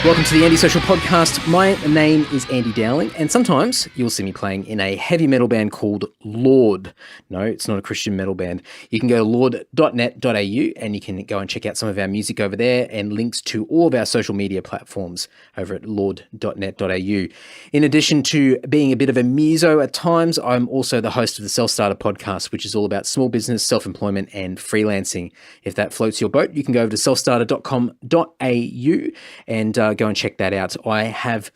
Welcome to the Andy Social Podcast. My name is Andy Dowling, and sometimes you'll see me playing in a heavy metal band called Lord. No, it's not a Christian metal band. You can go to lord.net.au and you can go and check out some of our music over there and links to all of our social media platforms over at lord.net.au. In addition to being a bit of a muso at times, I'm also the host of the Selfstarter Podcast, which is all about small business, self-employment, and freelancing. If that floats your boat, you can go over to selfstarter.com.au and go and check that out. I have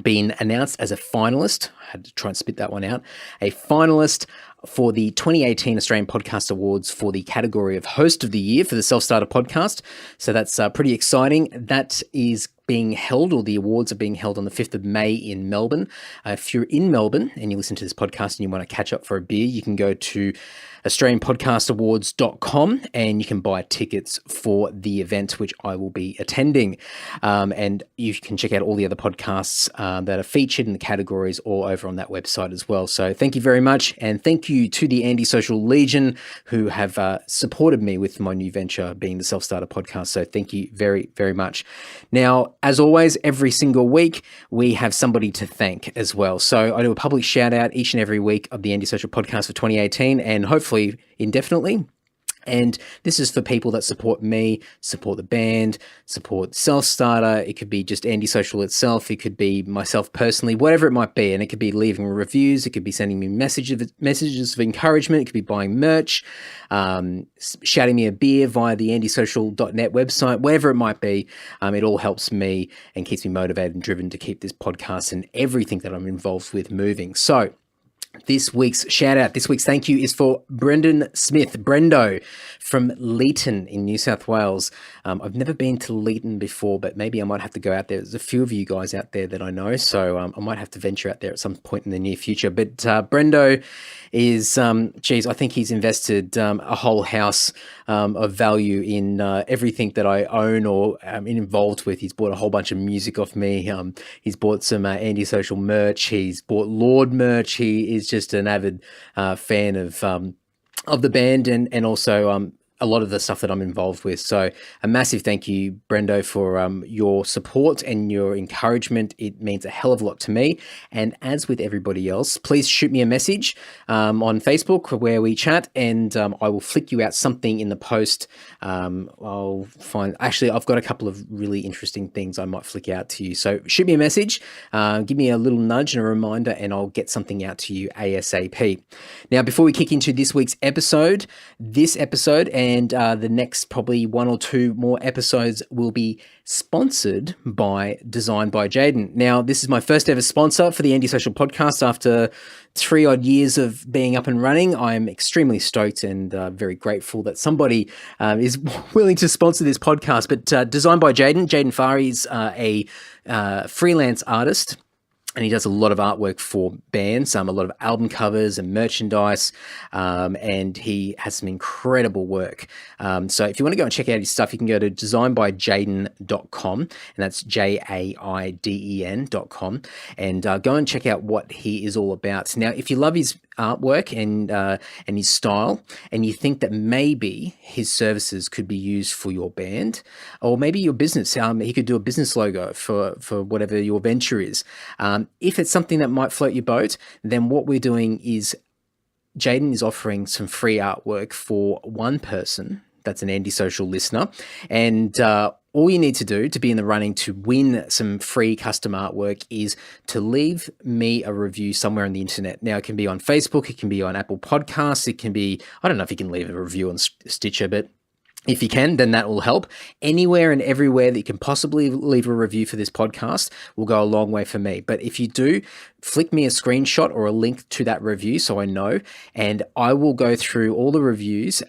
been announced as a finalist. I had to try and spit that one out. A finalist for the 2018 Australian Podcast Awards for the category of Host of the Year for the Selfstarter Podcast. So that's pretty exciting. That is being held, or the awards are being held on the 5th of May in Melbourne. If you're in Melbourne and you listen to this podcast and you want to catch up for a beer, you can go to AustralianPodcastAwards.com and you can buy tickets for the event, which I will be attending. And you can check out all the other podcasts that are featured in the categories all over on that website as well. So thank you very much. And thank you to the Andy Social Legion who have supported me with my new venture being the Self-Starter Podcast. So thank you very, very much. Now, as always, every single week, we have somebody to thank as well. So I do a public shout out each and every week of the Andy Social Podcast for 2018 and hopefully indefinitely. And this is for people that support me, support the band, support Self-Starter. It could be just Andy Social itself. It could be myself personally, whatever it might be. And it could be leaving reviews. It could be sending me messages of encouragement. It could be buying merch, shouting me a beer via the andysocial.net website, whatever it might be. It all helps me and keeps me motivated and driven to keep this podcast and everything that I'm involved with moving. So, this week's shout out, this week's thank you is for Brendan Smith, Brendo from Leeton in New South Wales. I've never been to Leeton before, but maybe I might have to go out there. There's a few of you guys out there that I know, so I might have to venture out there at some point in the near future. But Brendo is, I think he's invested a whole house of value in everything that I own or am involved with. He's bought a whole bunch of music off me. He's bought some Anti-Social merch. He's bought Lord merch. He is just an avid fan of the band and also a lot of the stuff that I'm involved with. So a massive thank you, Brendo, for your support and your encouragement. It means a hell of a lot to me. And as with everybody else, please shoot me a message on Facebook where we chat, and I will flick you out something in the post. I've got a couple of really interesting things I might flick out to you. So shoot me a message, give me a little nudge and a reminder, and I'll get something out to you ASAP. Now, before we kick into this week's episode, and the next probably one or two more episodes will be sponsored by Designed by Jaden. Now, this is my first ever sponsor for the Andy Social Podcast after 3 odd years of being up and running. I'm extremely stoked and very grateful that somebody is willing to sponsor this podcast. But Designed by Jaden Fari is a freelance artist. And he does a lot of artwork for bands, a lot of album covers and merchandise, and he has some incredible work. So if you want to go and check out his stuff, you can go to designbyjaden.com, and that's JAIDEN.com, and go and check out what he is all about. Now, if you love his artwork and his style, and you think that maybe his services could be used for your band or maybe your business, he could do a business logo for whatever your venture is. If it's something that might float your boat, then what we're doing is Jaden is offering some free artwork for one person that's an Andy Social listener, and all you need to do to be in the running to win some free custom artwork is to leave me a review somewhere on the internet. Now, it can be on Facebook, it can be on Apple Podcasts, it can be, I don't know if you can leave a review on Stitcher, but if you can, then that will help. Anywhere and everywhere that you can possibly leave a review for this podcast will go a long way for me. But if you do, flick me a screenshot or a link to that review so I know, and I will go through all the reviews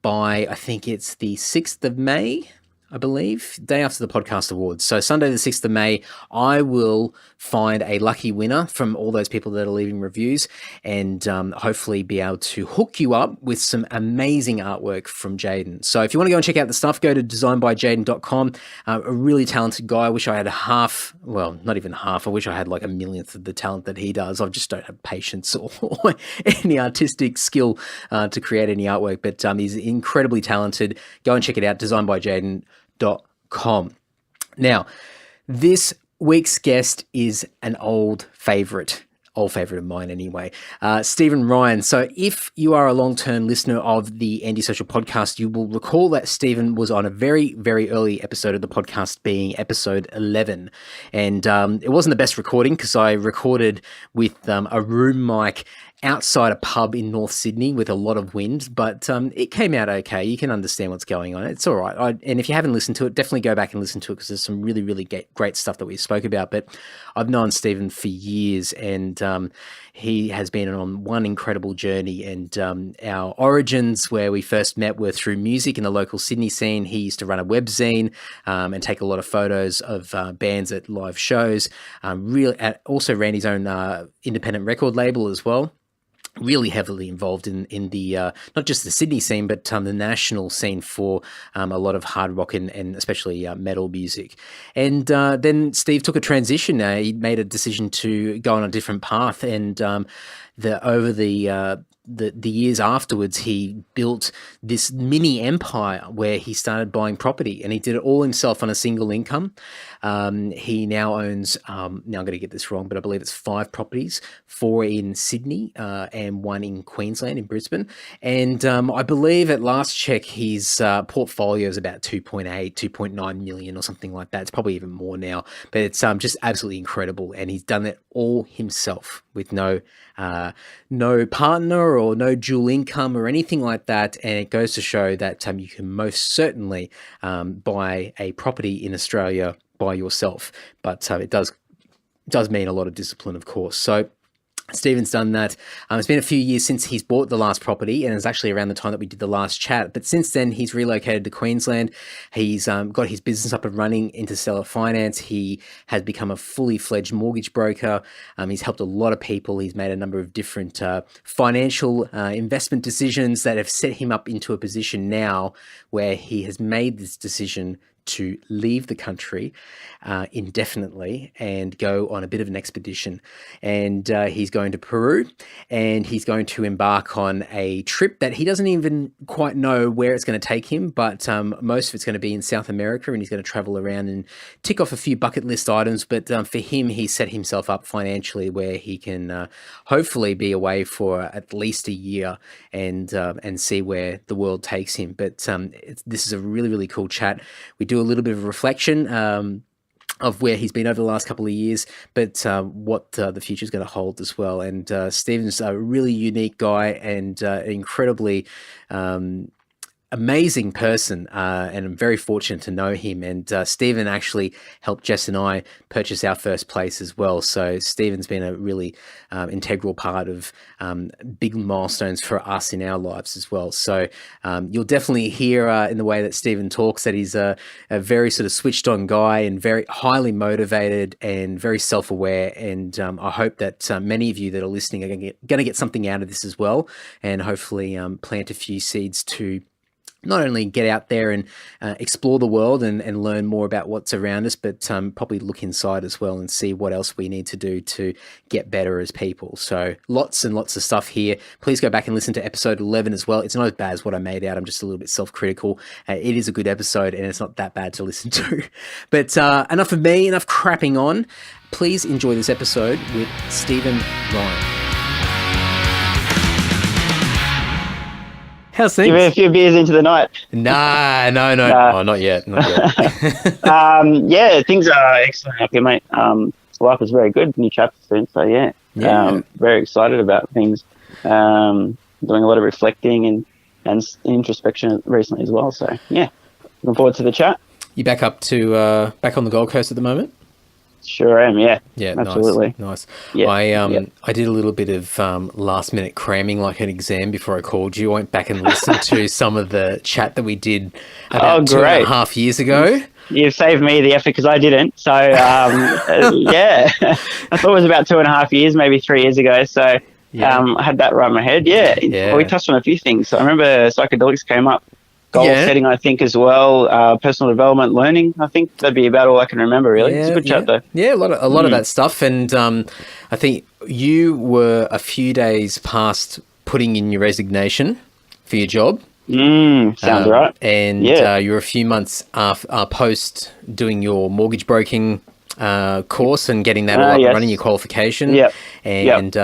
by, I think it's the 6th of May, I believe, day after the podcast awards. So Sunday, the 6th of May, I will find a lucky winner from all those people that are leaving reviews and hopefully be able to hook you up with some amazing artwork from Jaden. So if you want to go and check out the stuff, go to designbyjaden.com. A really talented guy. I wish I had not even half. I wish I had like a millionth of the talent that he does. I just don't have patience or any artistic skill to create any artwork, but he's incredibly talented. Go and check it out, designbyjaden.com. Now, This week's guest is an old favourite of mine anyway, Stephen Ryan. So if you are a long-term listener of the Anti-Social Podcast, you will recall that Stephen was on a very, very early episode of the podcast, being episode 11. And it wasn't the best recording because I recorded with a room mic outside a pub in North Sydney with a lot of wind, but it came out okay. You can understand what's going on. It's all right. And if you haven't listened to it, definitely go back and listen to it because there's some really, really great stuff that we spoke about. But I've known Stephen for years, and he has been on one incredible journey. And our origins, where we first met, were through music in the local Sydney scene. He used to run a web zine and take a lot of photos of bands at live shows. Also ran his own independent record label as well. Really heavily involved in the not just the Sydney scene, but the national scene for a lot of hard rock and especially metal music. And then Steve took a transition. He made a decision to go on a different path, and over the years afterwards, he built this mini empire where he started buying property, and he did it all himself on a single income. He now owns, now I'm going to get this wrong, but I believe it's 5 properties, 4 in Sydney and 1 in Queensland, in Brisbane. And I believe at last check, his portfolio is about 2.9 million or something like that. It's probably even more now, but it's just absolutely incredible. And he's done it all himself with no partner or no dual income or anything like that. And it goes to show that you can most certainly buy a property in Australia by yourself, but it does mean a lot of discipline, of course. So Stephen's done that. It's been a few years since he's bought the last property, and it's actually around the time that we did the last chat. But since then, he's relocated to Queensland. He's got his business up and running, Interstellar Finance. He has become a fully fledged mortgage broker. He's helped a lot of people. He's made a number of different financial investment decisions that have set him up into a position now where he has made this decision to leave the country indefinitely and go on a bit of an expedition. And he's going to Peru, and he's going to embark on a trip that he doesn't even quite know where it's going to take him, but most of it's going to be in South America, and he's going to travel around and tick off a few bucket list items. But for him, he set himself up financially where he can hopefully be away for at least a year and see where the world takes him. But this is a really, really cool chat. We do a little bit of reflection of where he's been over the last couple of years, but what the future is going to hold as well. And Stephen's a really unique guy and incredibly amazing person, and I'm very fortunate to know him. And Stephen actually helped Jess and I purchase our first place as well. So Stephen's been a really integral part of big milestones for us in our lives as well. So you'll definitely hear in the way that Stephen talks that he's a very sort of switched on guy and very highly motivated and very self-aware. And I hope that many of you that are listening are going to get something out of this as well, and hopefully plant a few seeds to not only get out there and explore the world and learn more about what's around us, but probably look inside as well and see what else we need to do to get better as people. So lots and lots of stuff here. Please go back and listen to episode 11 as well. It's not as bad as what I made out. I'm just a little bit self-critical. It is a good episode, and it's not that bad to listen to. But enough of me, enough crapping on. Please enjoy this episode with Stephen Ryan. How's things? Give me a few beers into the night. No. Oh, not yet. Yeah, things are excellent up here, mate. Life is very good. New chapter soon, so yeah. Very excited about things. Doing a lot of reflecting and introspection recently as well. So yeah, looking forward to the chat. You back on the Gold Coast at the moment? Sure am, yeah. Yeah, absolutely. Nice. Yeah, I did a little bit of last minute cramming, like an exam, before I called you. I went back and listened to some of the chat that we did about 2.5 years ago. You saved me the effort because I didn't. So, yeah, I thought it was about 2.5 years, maybe 3 years ago. So I had that right in my head. Yeah. We touched on a few things. So I remember psychedelics came up. Goal setting, I think, as well. Personal development, learning. I think that'd be about all I can remember. Really, it's a good chat though. Yeah, a lot of that stuff. And I think you were a few days past putting in your resignation for your job. Sounds right. And you were a few months post doing your mortgage broking course and getting that all up and running, your qualification. Yep. And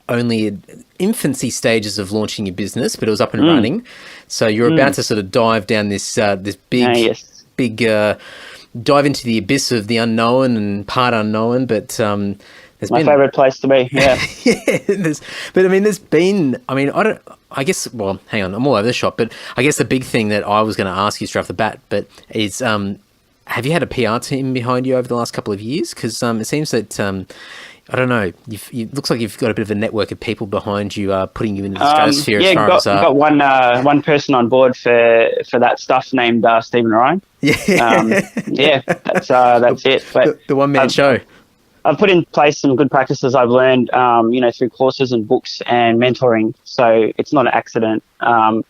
only infancy stages of launching your business, but it was up and running. So you're about to sort of dive down this big dive into the abyss of the unknown and part unknown, but there's my favorite place to be. Yeah. Hang on, I'm all over the shop, but I guess the big thing that I was going to ask you straight off the bat, is have you had a PR team behind you over the last couple of years? Because it seems that I don't know. It looks like you've got a bit of a network of people behind you, putting you into the stratosphere. Got one person on board for that stuff named Stephen Ryan. That's it. But the one man show. I've put in place some good practices I've learned, through courses and books and mentoring. So it's not an accident. It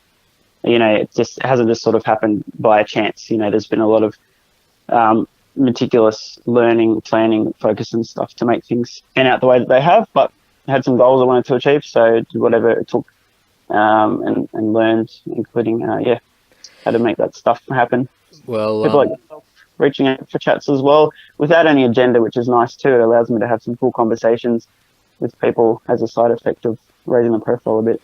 hasn't just sort of happened by chance. There's been a lot of meticulous learning, planning, focus and stuff to make things pan out the way that they have, but I had some goals I wanted to achieve, so did whatever it took, and learned, including how to make that stuff happen. Well, people like yourself reaching out for chats as well without any agenda, which is nice too. It allows me to have some cool conversations with people as a side effect of raising the profile a bit.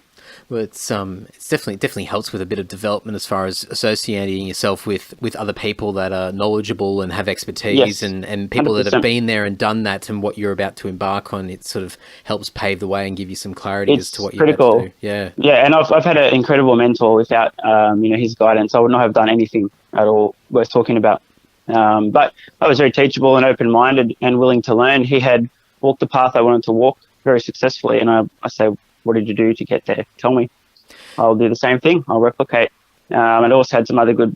Well, it's definitely helps with a bit of development as far as associating yourself with other people that are knowledgeable and have expertise, and people 100%. That have been there and done that, and what you're about to embark on. It sort of helps pave the way and give you some clarity as to what you're about to do. Yeah, and I've had an incredible mentor. Without his guidance, I would not have done anything at all worth talking about. But I was very teachable and open-minded and willing to learn. He had walked the path I wanted to walk very successfully, and I say, what did you do to get there? Tell me. I'll do the same thing. I'll replicate. And also had some other good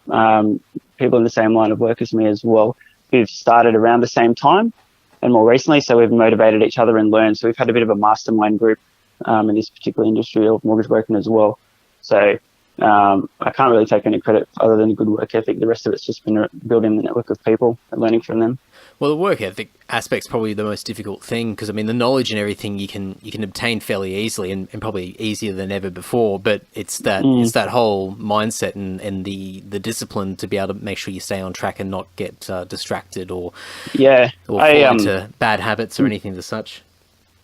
people in the same line of work as me as well, who've started around the same time and more recently. So we've motivated each other and learned. So we've had a bit of a mastermind group in this particular industry of mortgage broking as well. So I can't really take any credit other than good work ethic. The rest of it's just been building the network of people and learning from them. Well, the work ethic aspect's probably the most difficult thing, because I mean the knowledge and everything you can obtain fairly easily and probably easier than ever before. But it's that whole mindset and the discipline to be able to make sure you stay on track and not get distracted or fall into bad habits or anything as such.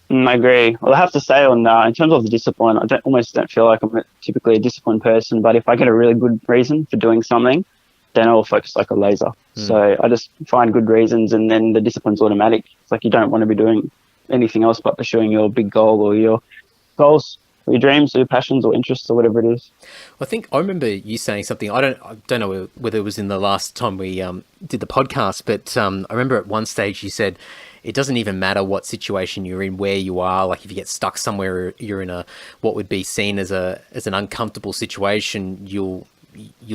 I agree. Well, I have to say in terms of the discipline, I almost don't feel like I'm typically a disciplined person, but if I get a really good reason for doing something, then I'll focus like a laser. So I just find good reasons, and then the discipline's automatic. It's like you don't want to be doing anything else but pursuing your big goal or your goals or your dreams or your passions or interests or whatever it is. I think I remember you saying something. I don't know whether it was in the last time we did the podcast, but I remember at one stage you said it doesn't even matter what situation you're in, where you are. Like if you get stuck somewhere, you're in what would be seen as an uncomfortable situation, you'll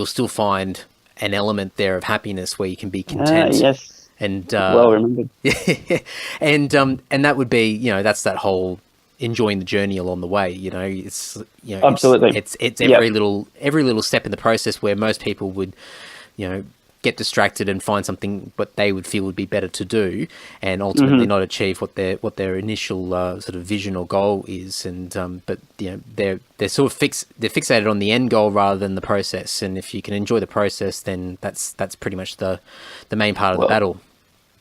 still find an element there of happiness where you can be content. Yes. And well remembered. and that would be, that's that whole enjoying the journey along the way. It's absolutely. It's every little step in the process where most people would, get distracted and find something what they would feel would be better to do, and ultimately not achieve what their initial sort of vision or goal is. And but they're sort of they're fixated on the end goal rather than the process. And if you can enjoy the process, then that's pretty much the main part of the battle.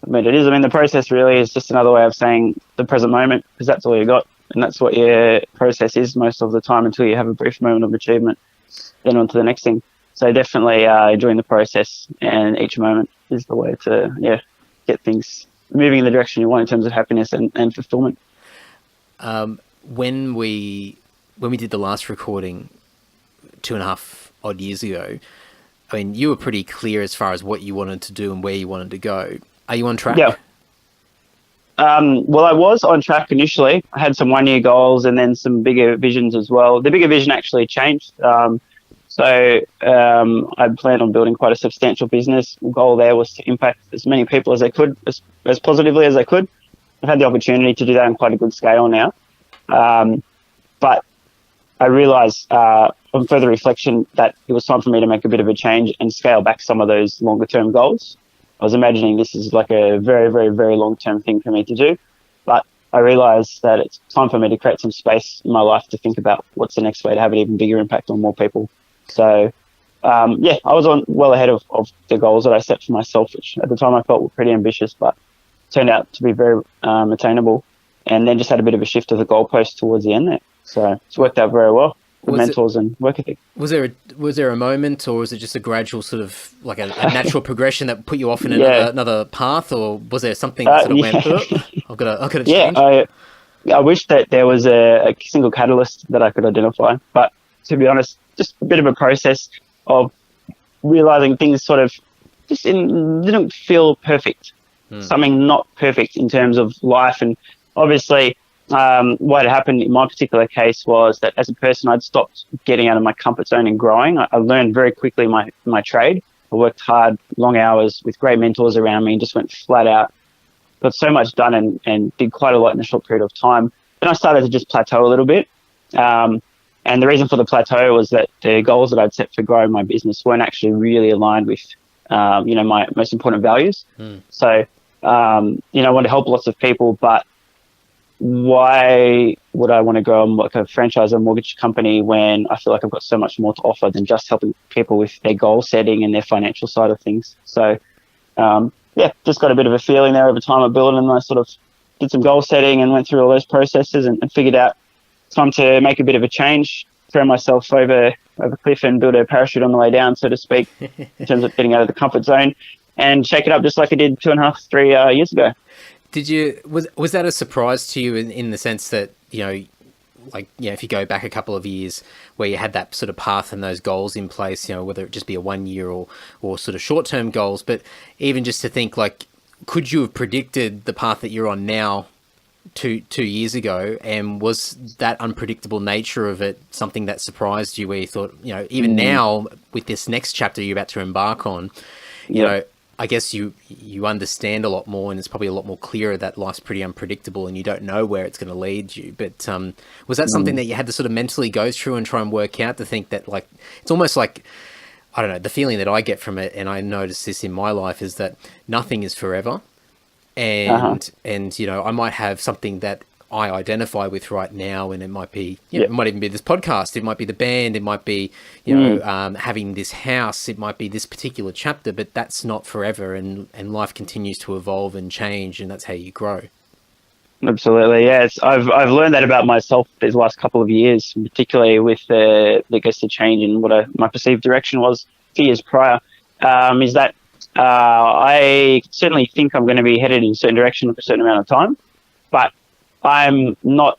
I mean, it is. I mean, the process really is just another way of saying the present moment, because that's all you got, and that's what your process is most of the time until you have a brief moment of achievement, then on to the next thing. So definitely enjoying the process, and each moment is the way to get things moving in the direction you want in terms of happiness and fulfillment. When we did the last recording 2.5 odd years ago, I mean, you were pretty clear as far as what you wanted to do and where you wanted to go. Are you on track? Yeah. Well, I was on track initially. I had some 1-year goals and then some bigger visions as well. The bigger vision actually changed. So I planned on building quite a substantial business. The goal there was to impact as many people as I could, as positively as I could. I've had the opportunity to do that on quite a good scale now. But I realised on further reflection that it was time for me to make a bit of a change and scale back some of those longer term goals. I was imagining this is like a very, very, very long term thing for me to do. But I realised that it's time for me to create some space in my life to think about what's the next way to have an even bigger impact on more people. So, I was well ahead of the goals that I set for myself, which at the time I felt were pretty ambitious, but turned out to be very attainable. And then just had a bit of a shift of the goalpost towards the end there. So it's worked out very well for mentors and work ethic. Was there a moment, or was it just a gradual sort of like a natural progression that put you off in another path, or was there something that sort of went, I've got to change? I wish that there was a single catalyst that I could identify. But to be honest, just a bit of a process of realizing things sort of just didn't feel perfect. Something not perfect in terms of life. And obviously, what had happened in my particular case was that as a person, I'd stopped getting out of my comfort zone and growing. I learned very quickly my trade. I worked hard, long hours with great mentors around me, and just went flat out. Got so much done and did quite a lot in a short period of time. Then I started to just plateau a little bit. And the reason for the plateau was that the goals that I'd set for growing my business weren't actually really aligned with, my most important values. So, I want to help lots of people, but why would I want to grow like a franchise or mortgage company when I feel like I've got so much more to offer than just helping people with their goal setting and their financial side of things? So, just got a bit of a feeling there over time of building, and I sort of did some goal setting and went through all those processes and figured out time to make a bit of a change, throw myself over a cliff and build a parachute on the way down, so to speak, in terms of getting out of the comfort zone and shake it up just like I did 2.5, 3 years ago. Was that a surprise to you in the sense that, if you go back a couple of years where you had that sort of path and those goals in place, whether it just be a 1 year or sort of short-term goals, but even just to think like, could you have predicted the path that you're on now 2 years ago? And was that unpredictable nature of it something that surprised you, where you thought, even now with this next chapter you're about to embark on, I guess you understand a lot more, and it's probably a lot more clearer that life's pretty unpredictable and you don't know where it's going to lead you. But was that something that you had to sort of mentally go through and try and work out, to think that, like, it's almost like, I don't know, the feeling that I get from it, and I notice this in my life, is that nothing is forever. And I might have something that I identify with right now, and it might be, it might even be this podcast, it might be the band, it might be, having this house, it might be this particular chapter, but that's not forever, and life continues to evolve and change, and that's how you grow. Absolutely, yes. I've learned that about myself these last couple of years, particularly with the change in what my perceived direction was 2 years prior, is that I certainly think I'm going to be headed in a certain direction for a certain amount of time, but I'm not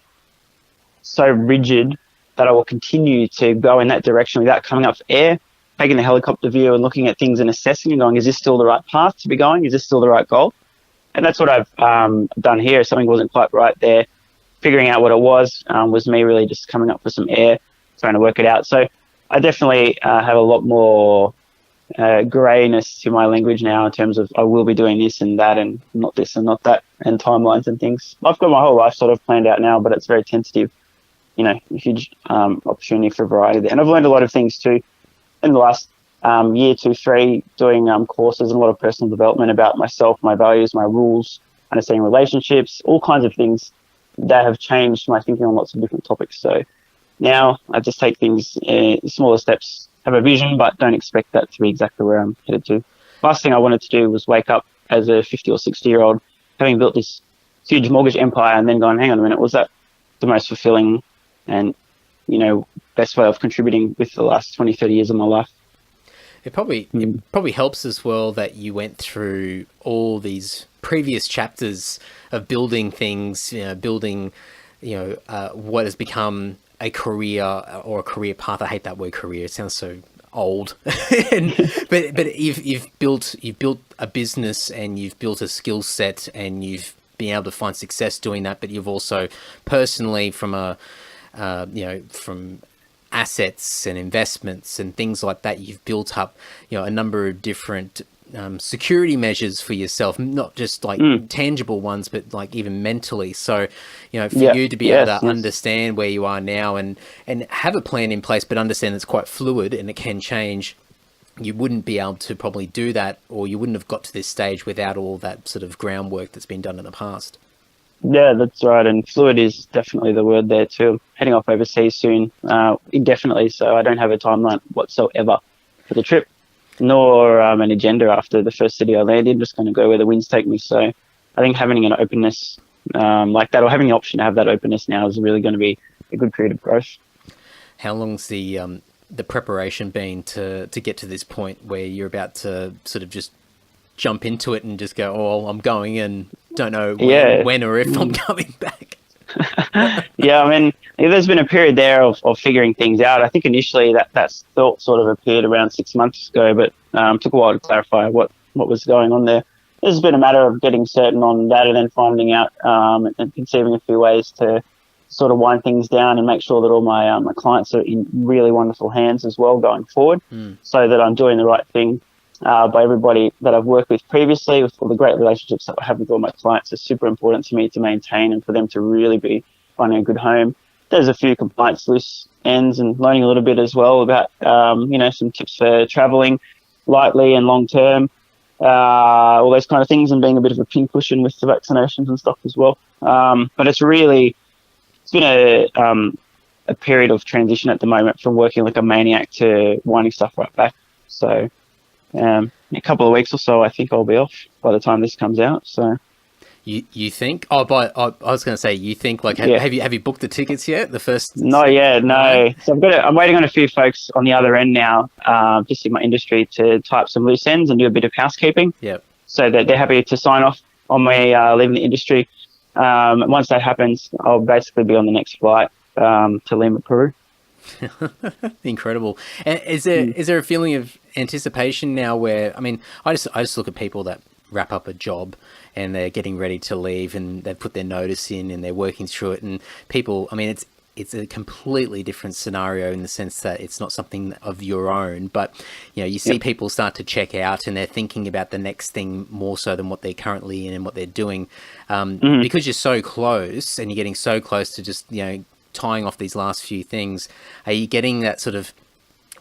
so rigid that I will continue to go in that direction without coming up for air, taking the helicopter view and looking at things and assessing and going, is this still the right path to be going? Is this still the right goal? And that's what I've done here. Something wasn't quite right there. Figuring out what it was me really just coming up for some air, trying to work it out. So I definitely have a lot more grayness to my language now, in terms of I will be doing this and that, and not this and not that, and timelines and things. I've got my whole life sort of planned out now, but it's very tentative. A huge opportunity for variety there. And I've learned a lot of things too in the last year, 2, 3, doing courses and a lot of personal development about myself, my values, my rules, understanding relationships, all kinds of things that have changed my thinking on lots of different topics. So now I just take things in smaller steps, have a vision, but don't expect that to be exactly where I'm headed to. Last thing I wanted to do was wake up as a 50 or 60-year-old, having built this huge mortgage empire, and then going, hang on a minute, was that the most fulfilling and, best way of contributing with the last 20, 30 years of my life? It probably helps as well that you went through all these previous chapters of building things, what has become a career or a career path. I hate that word career. It sounds so old. but you've built a business, and you've built a skill set, and you've been able to find success doing that. But you've also personally, from assets and investments and things like that, you've built up, a number of different security measures for yourself, not just like tangible ones, but like even mentally. So, for you to be able to understand where you are now and have a plan in place, but understand it's quite fluid and it can change, you wouldn't be able to probably do that, or you wouldn't have got to this stage without all that sort of groundwork that's been done in the past. Yeah, that's right. And fluid is definitely the word there too. I'm heading off overseas soon, indefinitely. So I don't have a timeline whatsoever for the trip, nor an agenda after the first city I landed. I'm just going to go where the winds take me. So I think having an openness like that, or having the option to have that openness now, is really going to be a good period of growth. How long's the preparation been to get to this point where you're about to sort of just jump into it and just go, oh, I'm going, and don't know when or if I'm coming back? Yeah, I mean, there's been a period there of figuring things out. I think initially that thought sort of appeared around 6 months ago, but took a while to clarify what was going on there. This has been a matter of getting certain on that, and then finding out and conceiving a few ways to sort of wind things down and make sure that all my clients are in really wonderful hands as well going forward, so that I'm doing the right thing by everybody that I've worked with previously. With all the great relationships that I have with all my clients, is super important to me to maintain, and for them to really be finding a good home. There's a few compliance loose ends, and learning a little bit as well about some tips for traveling lightly and long term, all those kind of things, and being a bit of a pin cushion with the vaccinations and stuff as well. But it's been a period of transition at the moment, from working like a maniac to winding stuff right back. So in a couple of weeks or so, I think I'll be off by the time this comes out. So you think? I was going to say, you think, like, have you booked the tickets yet? The first? Not yet, no. So I'm waiting on a few folks on the other end now, just in my industry, to tie up some loose ends and do a bit of housekeeping. Yep. So that they're happy to sign off on me leaving the industry. Once that happens, I'll basically be on the next flight to Lima, Peru. Incredible. And is there a feeling of anticipation now where, I mean, I just look at people that wrap up a job and they're getting ready to leave, and they've put their notice in and they're working through it, and people, I mean, it's a completely different scenario in the sense that it's not something of your own, but you see people start to check out and they're thinking about the next thing more so than what they're currently in and what they're doing, because you're so close and you're getting so close to just tying off these last few things. Are you getting that sort of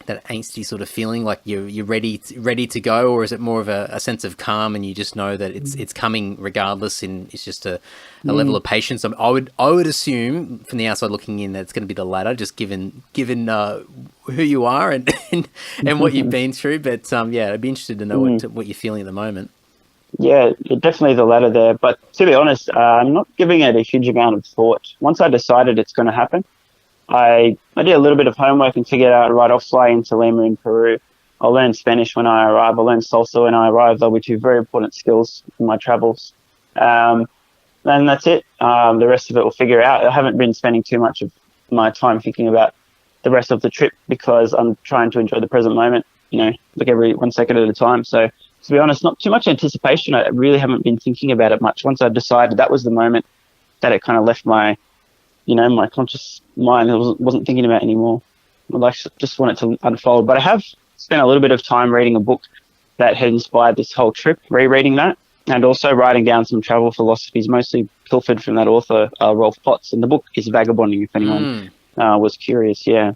that angsty sort of feeling, like you're ready to go, or is it more of a sense of calm and you just know that it's coming regardless, and it's just a level of patience? I would assume from the outside looking in that it's going to be the latter, just given who you are and what you've been through. But I'd be interested to know what you're feeling at the moment. Yeah, definitely the latter there. But to be honest, I'm not giving it a huge amount of thought. Once I decided it's going to happen, I did a little bit of homework and figured out, right, I'll fly into Lima in Peru. I'll learn Spanish when I arrive. I'll learn salsa when I arrive. They'll be two very important skills in my travels. And that's it. The rest of it we'll figure out. I haven't been spending too much of my time thinking about the rest of the trip, because I'm trying to enjoy the present moment, like every 1 second at a time. So to be honest, not too much anticipation. I really haven't been thinking about it much. Once I decided that was the moment, that it kind of left my my conscious mind. I wasn't thinking about it anymore. I just want it to unfold. But I have spent a little bit of time reading a book that had inspired this whole trip, rereading that, and also writing down some travel philosophies, mostly pilfered from that author, Rolf Potts. And the book is Vagabonding, if anyone was curious. Yeah.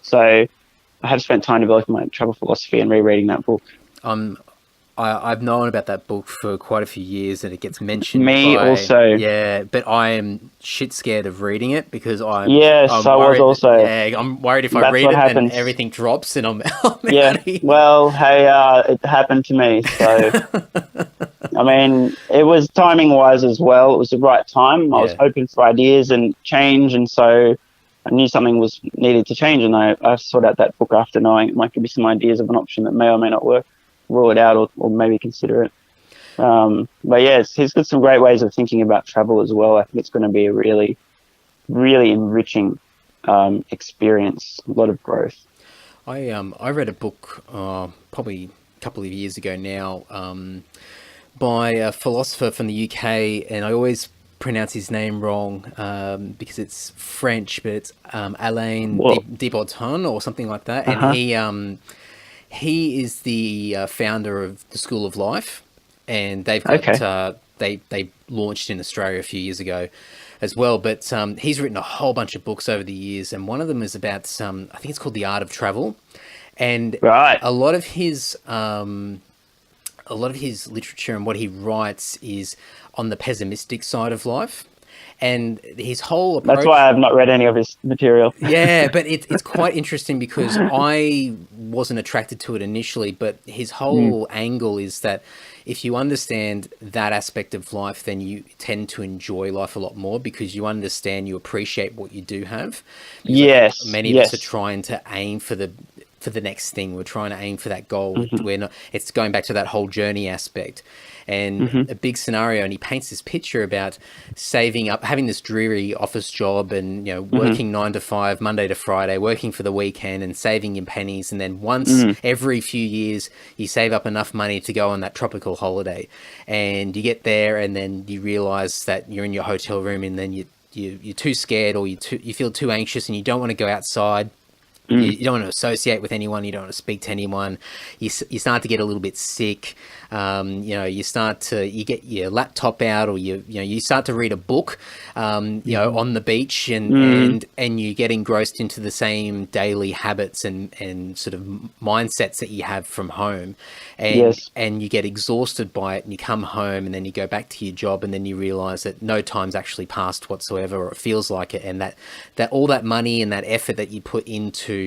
So I have spent time developing my travel philosophy and rereading that book. I've known about that book for quite a few years, and it gets mentioned. Me also. Yeah, but I am shit scared of reading it, because I'm was also. Yeah, I'm worried if I read it and everything drops and I'm out. Well, hey, it happened to me. So, I mean, it was timing-wise as well. It was the right time. I was open for ideas and change, and so I knew something was needed to change, and I sought out that book after knowing it might give me some ideas of an option that may or may not work. Rule it out or maybe consider it. But yeah, he's got some great ways of thinking about travel as well. I think it's going to be a really, really enriching experience, a lot of growth. I read a book probably a couple of years ago now by a philosopher from the UK, and I always pronounce his name wrong because it's French, but it's Alain de Botton or something like that. And he is the founder of the School of Life, and they've got they launched in Australia a few years ago as well. But he's written a whole bunch of books over the years, and one of them is about I think it's called The Art of Travel, and a lot of his literature and what he writes is on the pessimistic side of life. And his whole approach... That's why I've not read any of his material. Yeah, but it's quite interesting because I wasn't attracted to it initially, but his whole angle is that if you understand that aspect of life, then you tend to enjoy life a lot more because you understand, you appreciate what you do have. Because yes. Many of us are trying to aim for the next thing. We're trying to aim for that goal. It's going back to that whole journey aspect. And a big scenario, and he paints this picture about saving up, having this dreary office job and, working 9 to 5, Monday to Friday, working for the weekend and saving your pennies. And then once every few years, you save up enough money to go on that tropical holiday. And you get there and then you realize that you're in your hotel room and then you're too scared or you feel too anxious and you don't want to go outside. You don't want to associate with anyone. You don't want to speak to anyone. You start to get a little bit sick. You get your laptop out, or you start to read a book, on the beach, and you get engrossed into the same daily habits and sort of mindsets that you have from home, and you get exhausted by it, and you come home, and then you go back to your job, and then you realize that no time's actually passed whatsoever, or it feels like it, and that all that money and that effort that you put into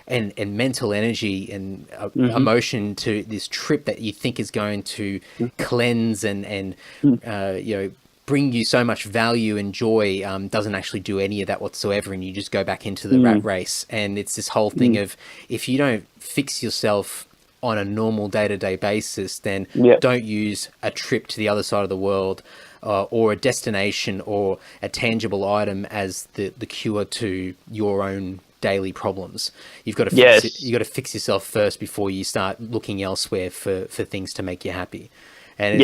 and mental energy and emotion to this trip that you think is going to cleanse and bring you so much value and joy doesn't actually do any of that whatsoever, and you just go back into the rat race. And it's this whole thing of, if you don't fix yourself on a normal day-to-day basis, then don't use a trip to the other side of the world or a destination or a tangible item as the cure to your own daily problems. You've got to fix yourself first before you start looking elsewhere for things to make you happy. And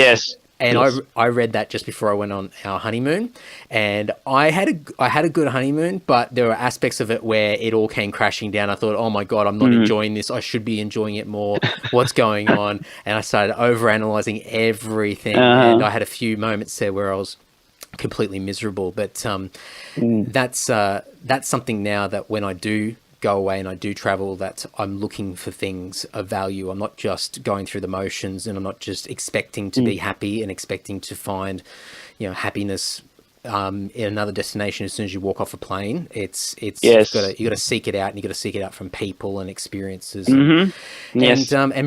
I read that just before I went on our honeymoon, and I had a good honeymoon, but there were aspects of it where it all came crashing down. I thought, oh my God, I'm not enjoying this. I should be enjoying it more. What's going on? And I started overanalyzing everything, and I had a few moments there where I was completely miserable. But that's something now that when I do go away and I do travel, that I'm looking for things of value. I'm not just going through the motions, and I'm not just expecting to be happy and expecting to find, happiness in another destination as soon as you walk off a plane. You got to seek it out, and you got to seek it out from people and experiences, and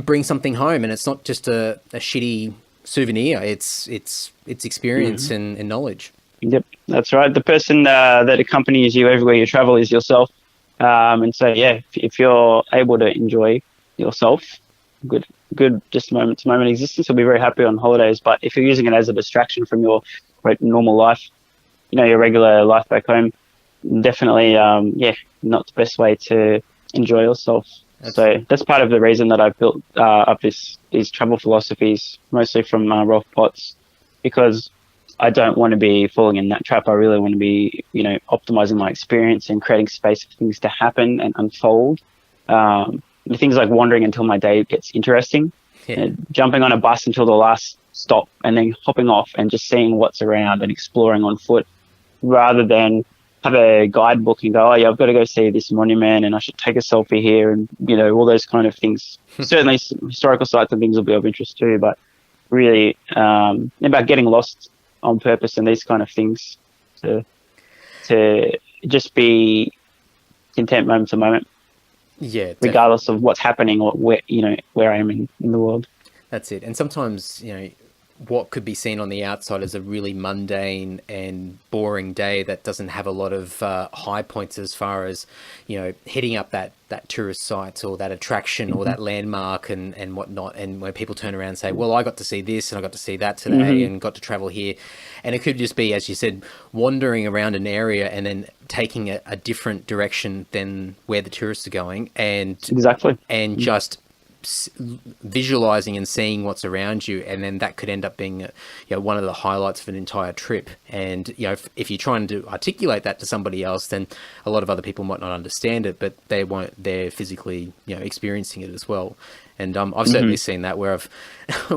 bring something home. And it's not just a shitty souvenir. It's experience and knowledge. Yep, that's right. The person that accompanies you everywhere you travel is yourself. And so, if you're able to enjoy yourself, good, just moment to moment existence, you'll be very happy on holidays. But if you're using it as a distraction from your normal life, your regular life back home, definitely, not the best way to enjoy yourself. So that's part of the reason that I've built up these travel philosophies, mostly from Rolf Potts, because I don't want to be falling in that trap. I really want to be, optimizing my experience and creating space for things to happen and unfold. Things like wandering until my day gets interesting, jumping on a bus until the last stop, and then hopping off and just seeing what's around and exploring on foot, rather than have a guidebook and go, I've got to go see this monument and I should take a selfie here, and, all those kind of things. Certainly historical sites and things will be of interest too, but really about getting lost on purpose and these kind of things, to just be content moment to moment, regardless of what's happening or where I am in the world. That's it. And sometimes what could be seen on the outside as a really mundane and boring day that doesn't have a lot of high points as far as hitting up that tourist site or that attraction or that landmark and whatnot, and when people turn around and say, well, I got to see this and I got to see that today and got to travel here, and it could just be, as you said, wandering around an area and then taking a different direction than where the tourists are going, and just visualizing and seeing what's around you, and then that could end up being one of the highlights of an entire trip. And if you're trying to articulate that to somebody else, then a lot of other people might not understand it, but they're physically experiencing it as well. And I've certainly seen that where I've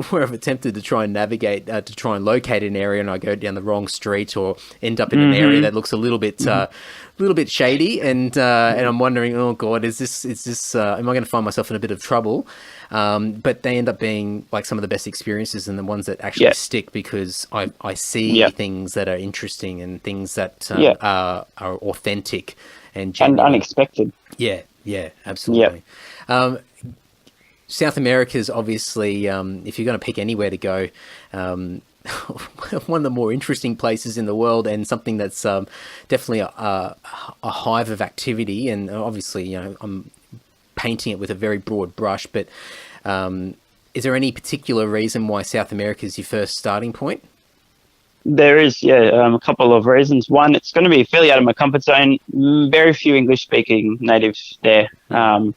where I've attempted to try and navigate to try and locate an area, and I go down the wrong street or end up in an area that looks a little bit shady, and I'm wondering, oh God, is this am I going to find myself in a bit of trouble? But they end up being like some of the best experiences and the ones that actually stick, because I see things that are interesting and things that are authentic and unexpected. Yeah, absolutely. South America is obviously, if you're going to pick anywhere to go, one of the more interesting places in the world, and something that's definitely a hive of activity. And obviously, I'm painting it with a very broad brush, but is there any particular reason why South America is your first starting point? There is, a couple of reasons. One, it's going to be fairly out of my comfort zone. Very few English-speaking natives there. And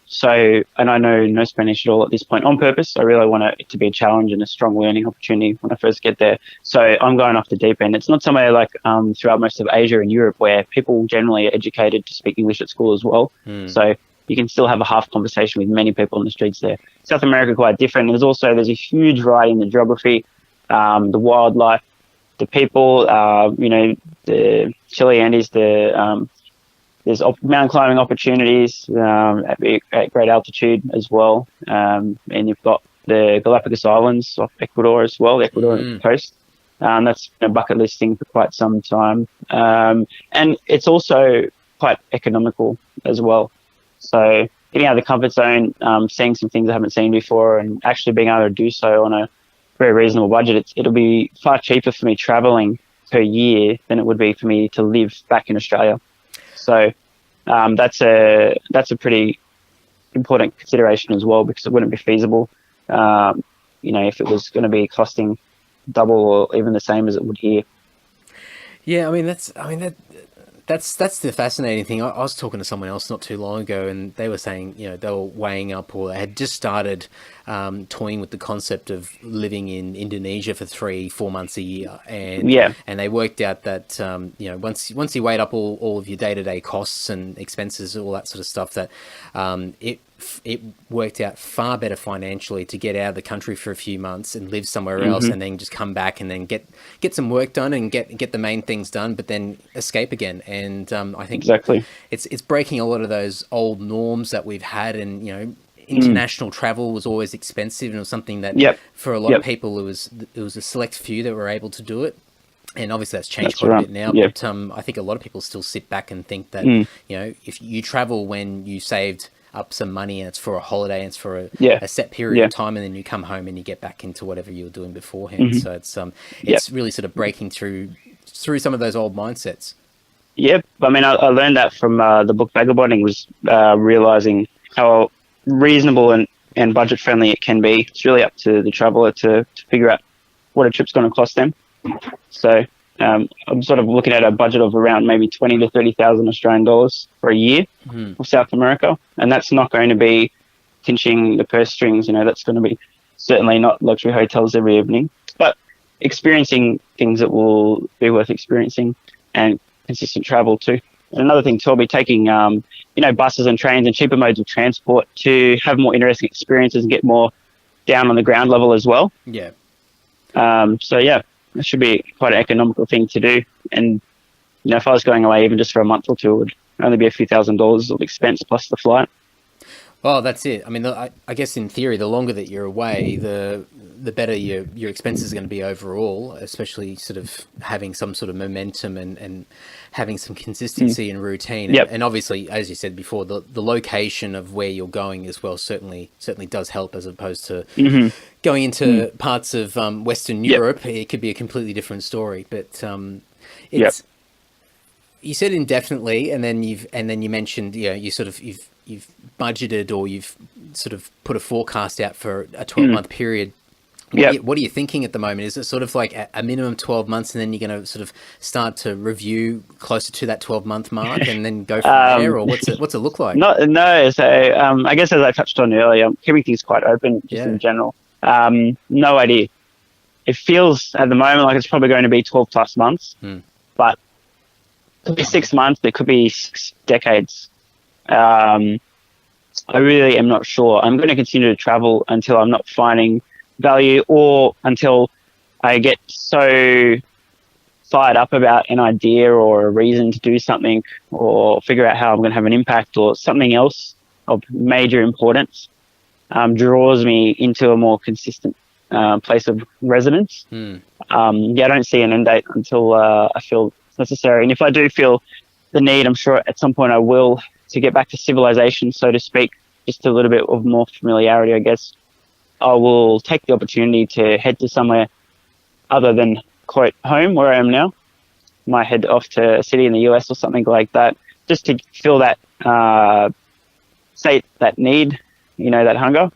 I know no Spanish at all at this point on purpose. I really want it to be a challenge and a strong learning opportunity when I first get there. So I'm going off the deep end. It's not somewhere like throughout most of Asia and Europe, where people generally are educated to speak English at school as well. So you can still have a half conversation with many people in the streets there. South America, quite different. There's a huge variety in the geography, the wildlife, the people, the Chile Andes, there's mountain climbing opportunities at great altitude as well. And you've got the Galapagos Islands off Ecuador as well, the Ecuadorian coast. That's been a bucket list thing for quite some time. And it's also quite economical as well. So getting out of the comfort zone, seeing some things I haven't seen before, and actually being able to do so on a very reasonable budget, it'll be far cheaper for me traveling per year than it would be for me to live back in Australia. So that's a pretty important consideration as well, because it wouldn't be feasible, if it was going to be costing double or even the same as it would here. Yeah, that's the fascinating thing. I was talking to someone else not too long ago, and they were saying, they were weighing up, or they had just started toying with the concept of living in Indonesia for 3-4 months a year, and they worked out that once you weighed up all of your day-to-day costs and expenses, all that sort of stuff, that it worked out far better financially to get out of the country for a few months and live somewhere else, and then just come back and then get some work done and get the main things done, but then escape again. And I think it's breaking a lot of those old norms that we've had, and international travel was always expensive, and it was something that for a lot of people it was a select few that were able to do it. And obviously that's changed quite a bit now, but I think a lot of people still sit back and think that if you travel when you saved up some money and it's for a holiday and it's for a set period of time, and then you come home and you get back into whatever you were doing beforehand. So it's really sort of breaking through some of those old mindsets. Yep. I learned that from the book Vagabonding, was realizing how reasonable and budget friendly it can be. It's really up to the traveler to figure out what a trip's going to cost them. So I'm sort of looking at a budget of around maybe 20 to 30,000 Australian dollars for a year for South America, and that's not going to be pinching the purse strings. That's going to be certainly not luxury hotels every evening, but experiencing things that will be worth experiencing, and consistent travel too. And another thing too, I'll be taking buses and trains and cheaper modes of transport to have more interesting experiences and get more down on the ground level as well. It should be quite an economical thing to do. And, if I was going away even just for a month or two, it would only be a few $1,000s of expense plus the flight. Well, that's it. I guess in theory, the longer that you're away, the better your expenses are going to be overall, especially sort of having some sort of momentum and having some consistency and routine. And obviously, as you said before, the location of where you're going as well certainly does help, as opposed to going into parts of Western Europe. It could be a completely different story. But it's you said indefinitely, and then you mentioned you've budgeted, or you've sort of put a forecast out for a 12-month period. What are you thinking at the moment? Is it sort of like a minimum 12 months, and then you're going to sort of start to review closer to that 12-month mark and then go from there, or what's it look like? No. So I guess, as I touched on earlier, I'm keeping things quite open just in general. No idea. It feels at the moment like it's probably going to be 12 plus months, but it could be 6 months. It could be 6 decades. I I really am not sure. I'm going to continue to travel until I'm not finding value, or until I get so fired up about an idea or a reason to do something, or figure out how I'm going to have an impact, or something else of major importance draws me into a more consistent place of residence. I don't see an end date until I feel it's necessary. And if I do feel the need, I'm sure at some point I will, to get back to civilization, so to speak, just a little bit of more familiarity, I guess, I will take the opportunity to head to somewhere other than, quote, home, where I am now. Might head off to a city in the US or something like that, just to feel that state, that need, that hunger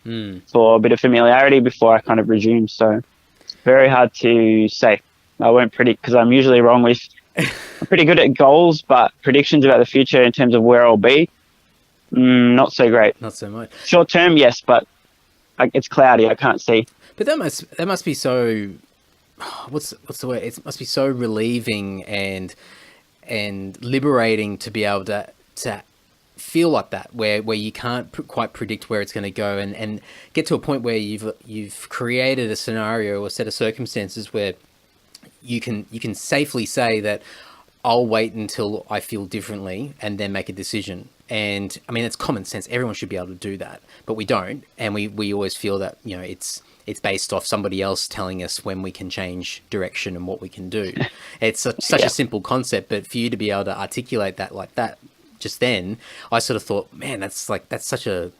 for a bit of familiarity before I kind of resume. So very hard to say. I won't predict, because I'm usually wrong with, I'm pretty good at goals, but predictions about the future in terms of where I'll be, not so great. Not so much. Short term, yes, but it's cloudy. I can't see. But that must be so. What's the word? It must be so relieving and liberating to be able to feel like that, where you can't quite predict where it's going to go, and get to a point where you've created a scenario or set of circumstances where you can safely say that I'll wait until I feel differently and then make a decision. And I mean, it's common sense. Everyone should be able to do that, but we don't. And we always feel that, it's based off somebody else telling us when we can change direction and what we can do. It's such a simple concept, but for you to be able to articulate that like that just then, I sort of thought, man, that's such a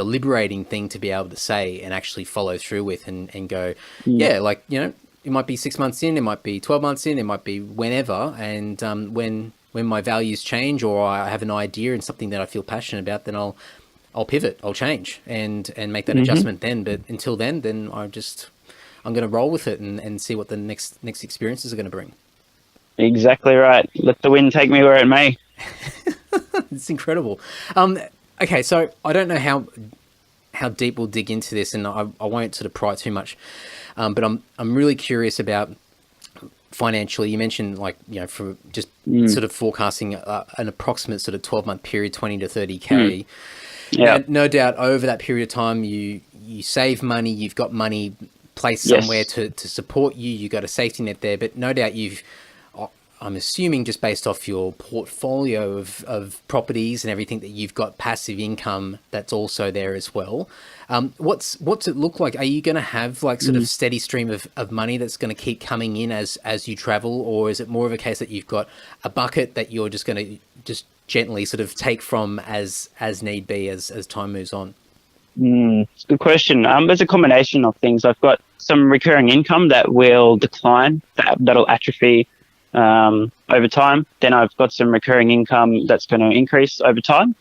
liberating thing to be able to say and actually follow through with, and go, it might be 6 months in, it might be 12 months in, it might be whenever. And when my values change, or I have an idea and something that I feel passionate about, then I'll pivot, I'll change and make that adjustment then. But until then I'm going to roll with it and see what the next experiences are going to bring. Exactly right. Let the wind take me where it may. It's incredible. Okay, so I don't know how deep we'll dig into this, and I won't sort of pry too much. But I'm really curious about financially. You mentioned, for just sort of forecasting an approximate sort of 12-month period, 20 to 30K. Yeah. No doubt over that period of time, you save money, you've got money placed somewhere to support you, you got a safety net there, but no doubt I'm assuming, just based off your portfolio of properties and everything, that you've got passive income that's also there as well. What's it look like? Are you going to have sort of steady stream of money that's going to keep coming in as you travel, or is it more of a case that you've got a bucket that you're just going to just gently sort of take from as need be as time moves on? It's a good question. There's a combination of things. I've got some recurring income that will decline, that'll atrophy over time. Then I've got some recurring income that's going to increase over time.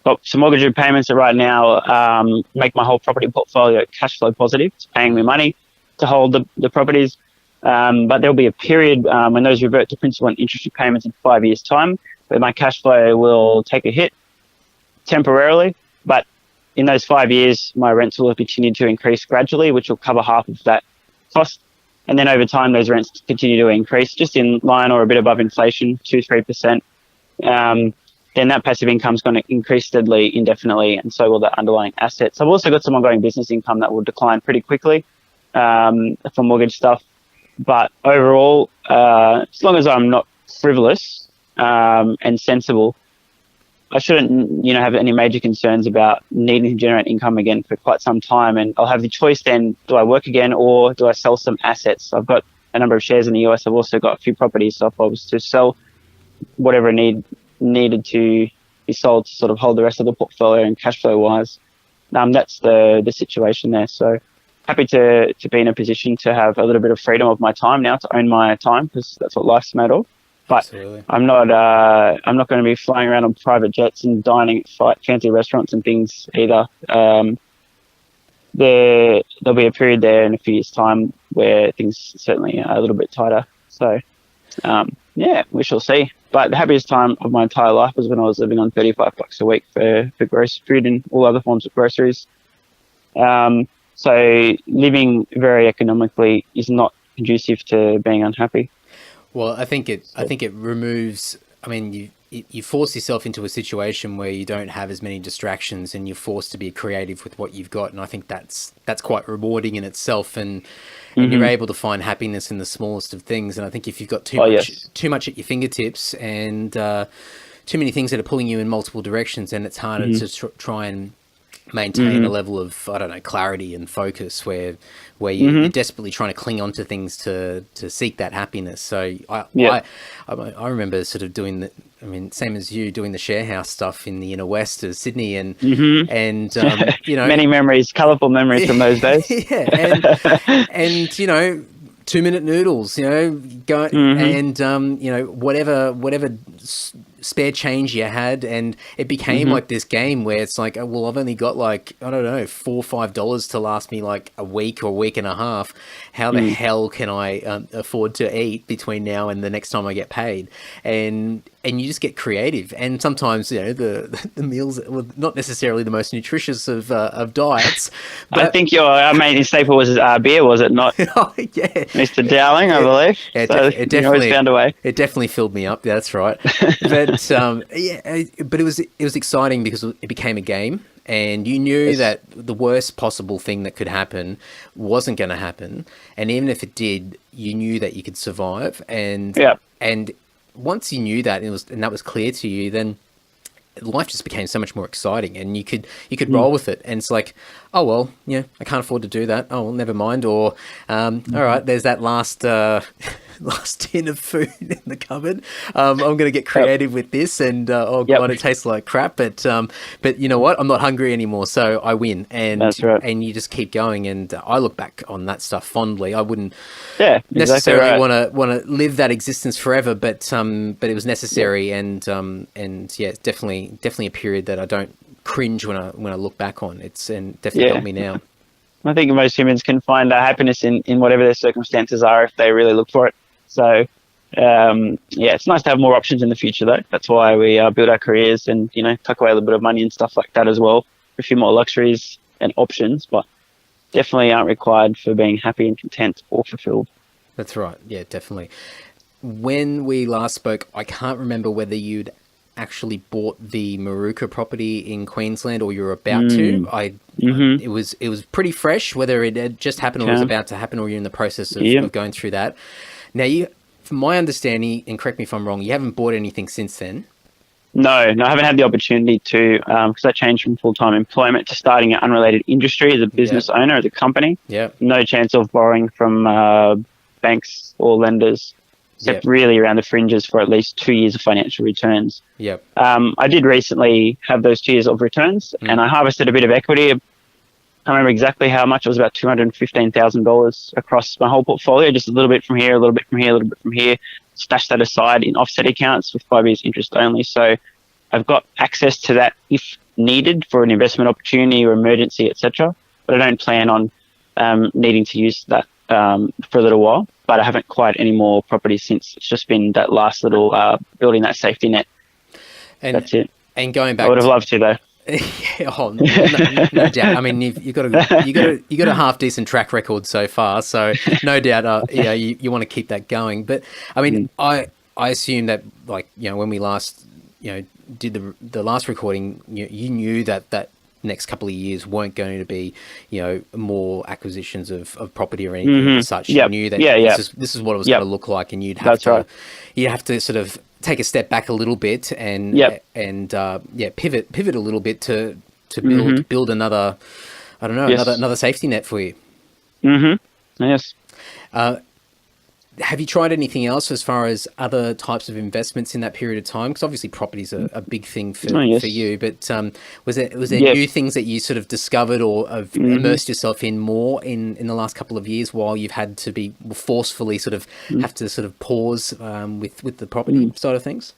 Got some mortgage repayments that right now make my whole property portfolio cash flow positive. It's paying me money to hold the properties. But there'll be a period when those revert to principal and interest repayments in 5 years' time, where my cash flow will take a hit temporarily. But in those 5 years, my rents will have continued to increase gradually, which will cover half of that cost. And then over time, those rents continue to increase, just in line or a bit above inflation, 2-3%. Then that passive income is going to increase steadily, indefinitely, and so will the underlying assets. I've also got some ongoing business income that will decline pretty quickly for mortgage stuff. But overall, as long as I'm not frivolous and sensible, I shouldn't, have any major concerns about needing to generate income again for quite some time. And I'll have the choice then, do I work again or do I sell some assets? I've got a number of shares in the US. I've also got a few properties. So if I was to sell whatever needed to be sold to sort of hold the rest of the portfolio and cash flow wise, that's the situation there. So happy to be in a position to have a little bit of freedom of my time now, to own my time, because that's what life's made of. But absolutely. I'm not going to be flying around on private jets and dining at fancy restaurants and things either. There'll be a period there in a few years' time where things certainly are a little bit tighter. So, we shall see. But the happiest time of my entire life was when I was living on $35 a week for grocery food and all other forms of groceries. So living very economically is not conducive to being unhappy. Well, I think it removes. I mean, you force yourself into a situation where you don't have as many distractions and you're forced to be creative with what you've got. And I think that's quite rewarding in itself. And you're able to find happiness in the smallest of things. And I think if you've got too much at your fingertips and too many things that are pulling you in multiple directions, then it's harder to try and maintain a level of, I don't know, clarity and focus where you're desperately trying to cling on to things to seek that happiness. So I remember sort of doing same as you, doing the share house stuff in the inner west of Sydney, and many memories, colourful memories from those days. and 2-minute noodles, go and whatever spare change you had, and it became like this game where it's like, well, I've only got like, I don't know, $4 or $5 to last me like a week or a week and a half. How the hell can I afford to eat between now and the next time I get paid? And you just get creative. And sometimes, the meals were not necessarily the most nutritious of diets. But I think your main staple was beer, was it not? Oh, yeah. Mr. Dowling, I believe. Yeah, so it definitely found a way. It definitely filled me up. That's right. But but it was exciting because it became a game. And you knew that the worst possible thing that could happen wasn't going to happen. And even if it did, you knew that you could survive. And once you knew that, and that was clear to you, then life just became so much more exciting, and you could roll with it. And it's like, oh, well, I can't afford to do that. Oh, well, never mind. Or, all right, there's that last tin of food in the cupboard. I'm going to get creative with this, and God, it tastes like crap. But you know what? I'm not hungry anymore, so I win. And that's right. And you just keep going. And I look back on that stuff fondly. I wouldn't necessarily want to live that existence forever, but it was necessary. And it's definitely a period that I don't cringe when I look back on. It's and definitely helped me now. I think most humans can find happiness in whatever their circumstances are if they really look for it. So, it's nice to have more options in the future, though. That's why we build our careers and, tuck away a little bit of money and stuff like that as well. A few more luxuries and options, but definitely aren't required for being happy and content or fulfilled. That's right. Yeah, definitely. When we last spoke, I can't remember whether you'd actually bought the Maruka property in Queensland or you're about to. It was pretty fresh, whether it had just happened or was about to happen, or you're in the process of going through that. Now, from my understanding, and correct me if I'm wrong, you haven't bought anything since then? No, I haven't had the opportunity to, because I changed from full-time employment to starting an unrelated industry as a business owner, as a company. Yeah. No chance of borrowing from banks or lenders, except really around the fringes for at least 2 years of financial returns. Yep. I did recently have those 2 years of returns, and I harvested a bit of equity. I remember exactly how much. It was about $215,000 across my whole portfolio, just a little bit from here, a little bit from here, a little bit from here. Stashed that aside in offset accounts with 5 years interest only. So I've got access to that if needed for an investment opportunity or emergency, etc. But I don't plan on needing to use that for a little while. But I haven't acquired any more properties since. It's just been that last little building that safety net. And that's it. And going back, I would have loved to, though. No doubt. I mean, you got a half decent track record so far, so no doubt. You want to keep that going. But I mean, I assume that, like, when we last did the last recording, you knew that next couple of years weren't going to be more acquisitions of property or anything as such. You knew that this is what it was going to look like, and you'd have to sort of take a step back a little bit and pivot a little bit to build another, I don't know, another safety net for you. Yes. Have you tried anything else as far as other types of investments in that period of time? Because obviously property's a big thing for you, but was there new things that you sort of discovered or have immersed yourself in more in the last couple of years while you've had to be forcefully have to sort of pause with the property side of things?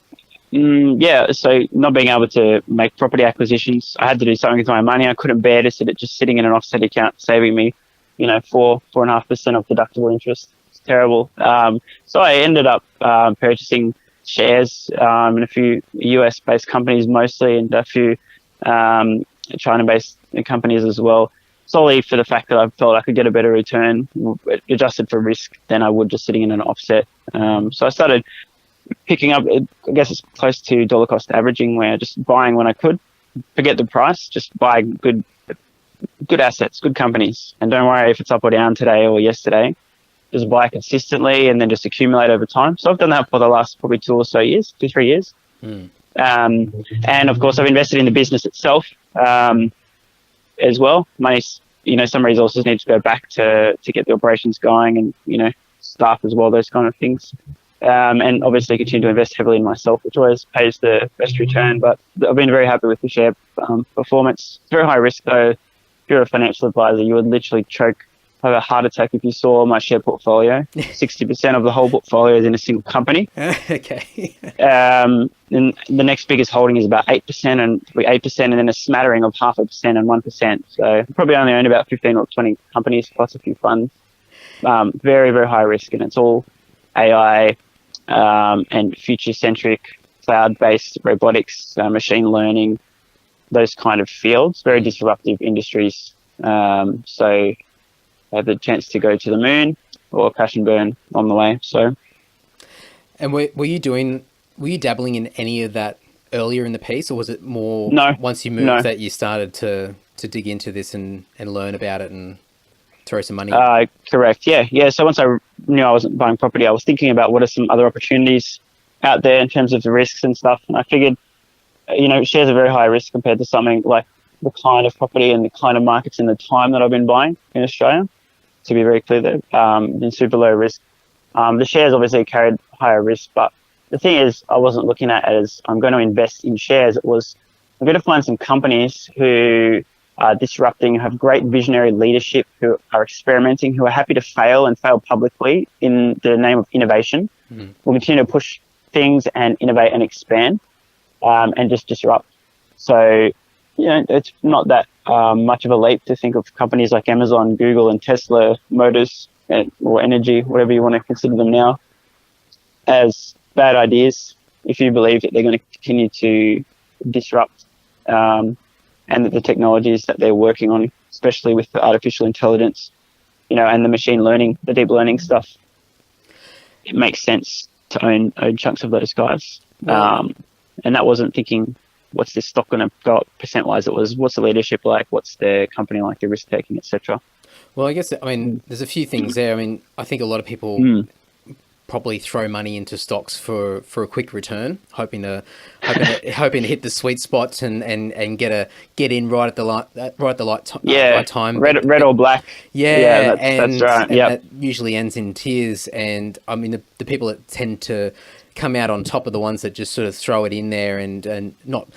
So not being able to make property acquisitions, I had to do something with my money. I couldn't bear to sit it just sitting in an offset account, saving me, 4.5% of deductible interest. Terrible. So I ended up purchasing shares in a few US-based companies mostly, and a few China-based companies as well, solely for the fact that I felt I could get a better return adjusted for risk than I would just sitting in an offset. So I started picking up, I guess it's close to dollar cost averaging, where just buying when I could, forget the price, just buy good assets, good companies, and don't worry if it's up or down today or yesterday. Just buy consistently and then just accumulate over time. So I've done that for the last probably 3 years. And of course, I've invested in the business itself as well. Money's, some resources need to go back to get the operations going, and staff as well, those kind of things. And obviously continue to invest heavily in myself, which always pays the best return. But I've been very happy with the share performance. It's very high risk though. If you're a financial advisor, you would literally have a heart attack if you saw my share portfolio. 60% of the whole portfolio is in a single company. Okay. And the next biggest holding is about 8%, and 8%, and then a smattering of 0.5% and 1%. So probably only own about 15 or 20 companies plus a few funds. Very, very high risk, and it's all AI and future-centric, cloud-based robotics, machine learning, those kind of fields. Very disruptive industries. So I had the chance to go to the moon or crash and burn on the way. So, and were you dabbling in any of that earlier in the piece, or was it more once you moved that you started to dig into this and learn about it and throw some money? Correct. Yeah. So once I knew I wasn't buying property, I was thinking about what are some other opportunities out there in terms of the risks and stuff. And I figured, shares are very high risk compared to something like the kind of property and the kind of markets and the time that I've been buying in Australia. To be very clear there, been super low risk. The shares obviously carried higher risk, but the thing is, I wasn't looking at it as I'm going to invest in shares. It was, I'm going to find some companies who are disrupting, have great visionary leadership, who are experimenting, who are happy to fail and fail publicly in the name of innovation. We'll continue to push things and innovate and expand, and just disrupt. So, it's not that much of a leap to think of companies like Amazon, Google, and Tesla Motors, or Energy, whatever you want to consider them now, as bad ideas if you believe that they're going to continue to disrupt, and that the technologies that they're working on, especially with the artificial intelligence, and the machine learning, the deep learning stuff, it makes sense to own chunks of those guys. And that wasn't thinking, what's this stock going to go up percent-wise? It was, what's the leadership like? What's the company like? The risk-taking, etc. Well, I guess, there's a few things there. I think a lot of people probably throw money into stocks for a quick return, hoping to hit the sweet spots and get in right at the right time. Red or black. Yeah, that's right. Yeah, that usually ends in tears. And the people that tend to come out on top are the ones that just sort of throw it in there and not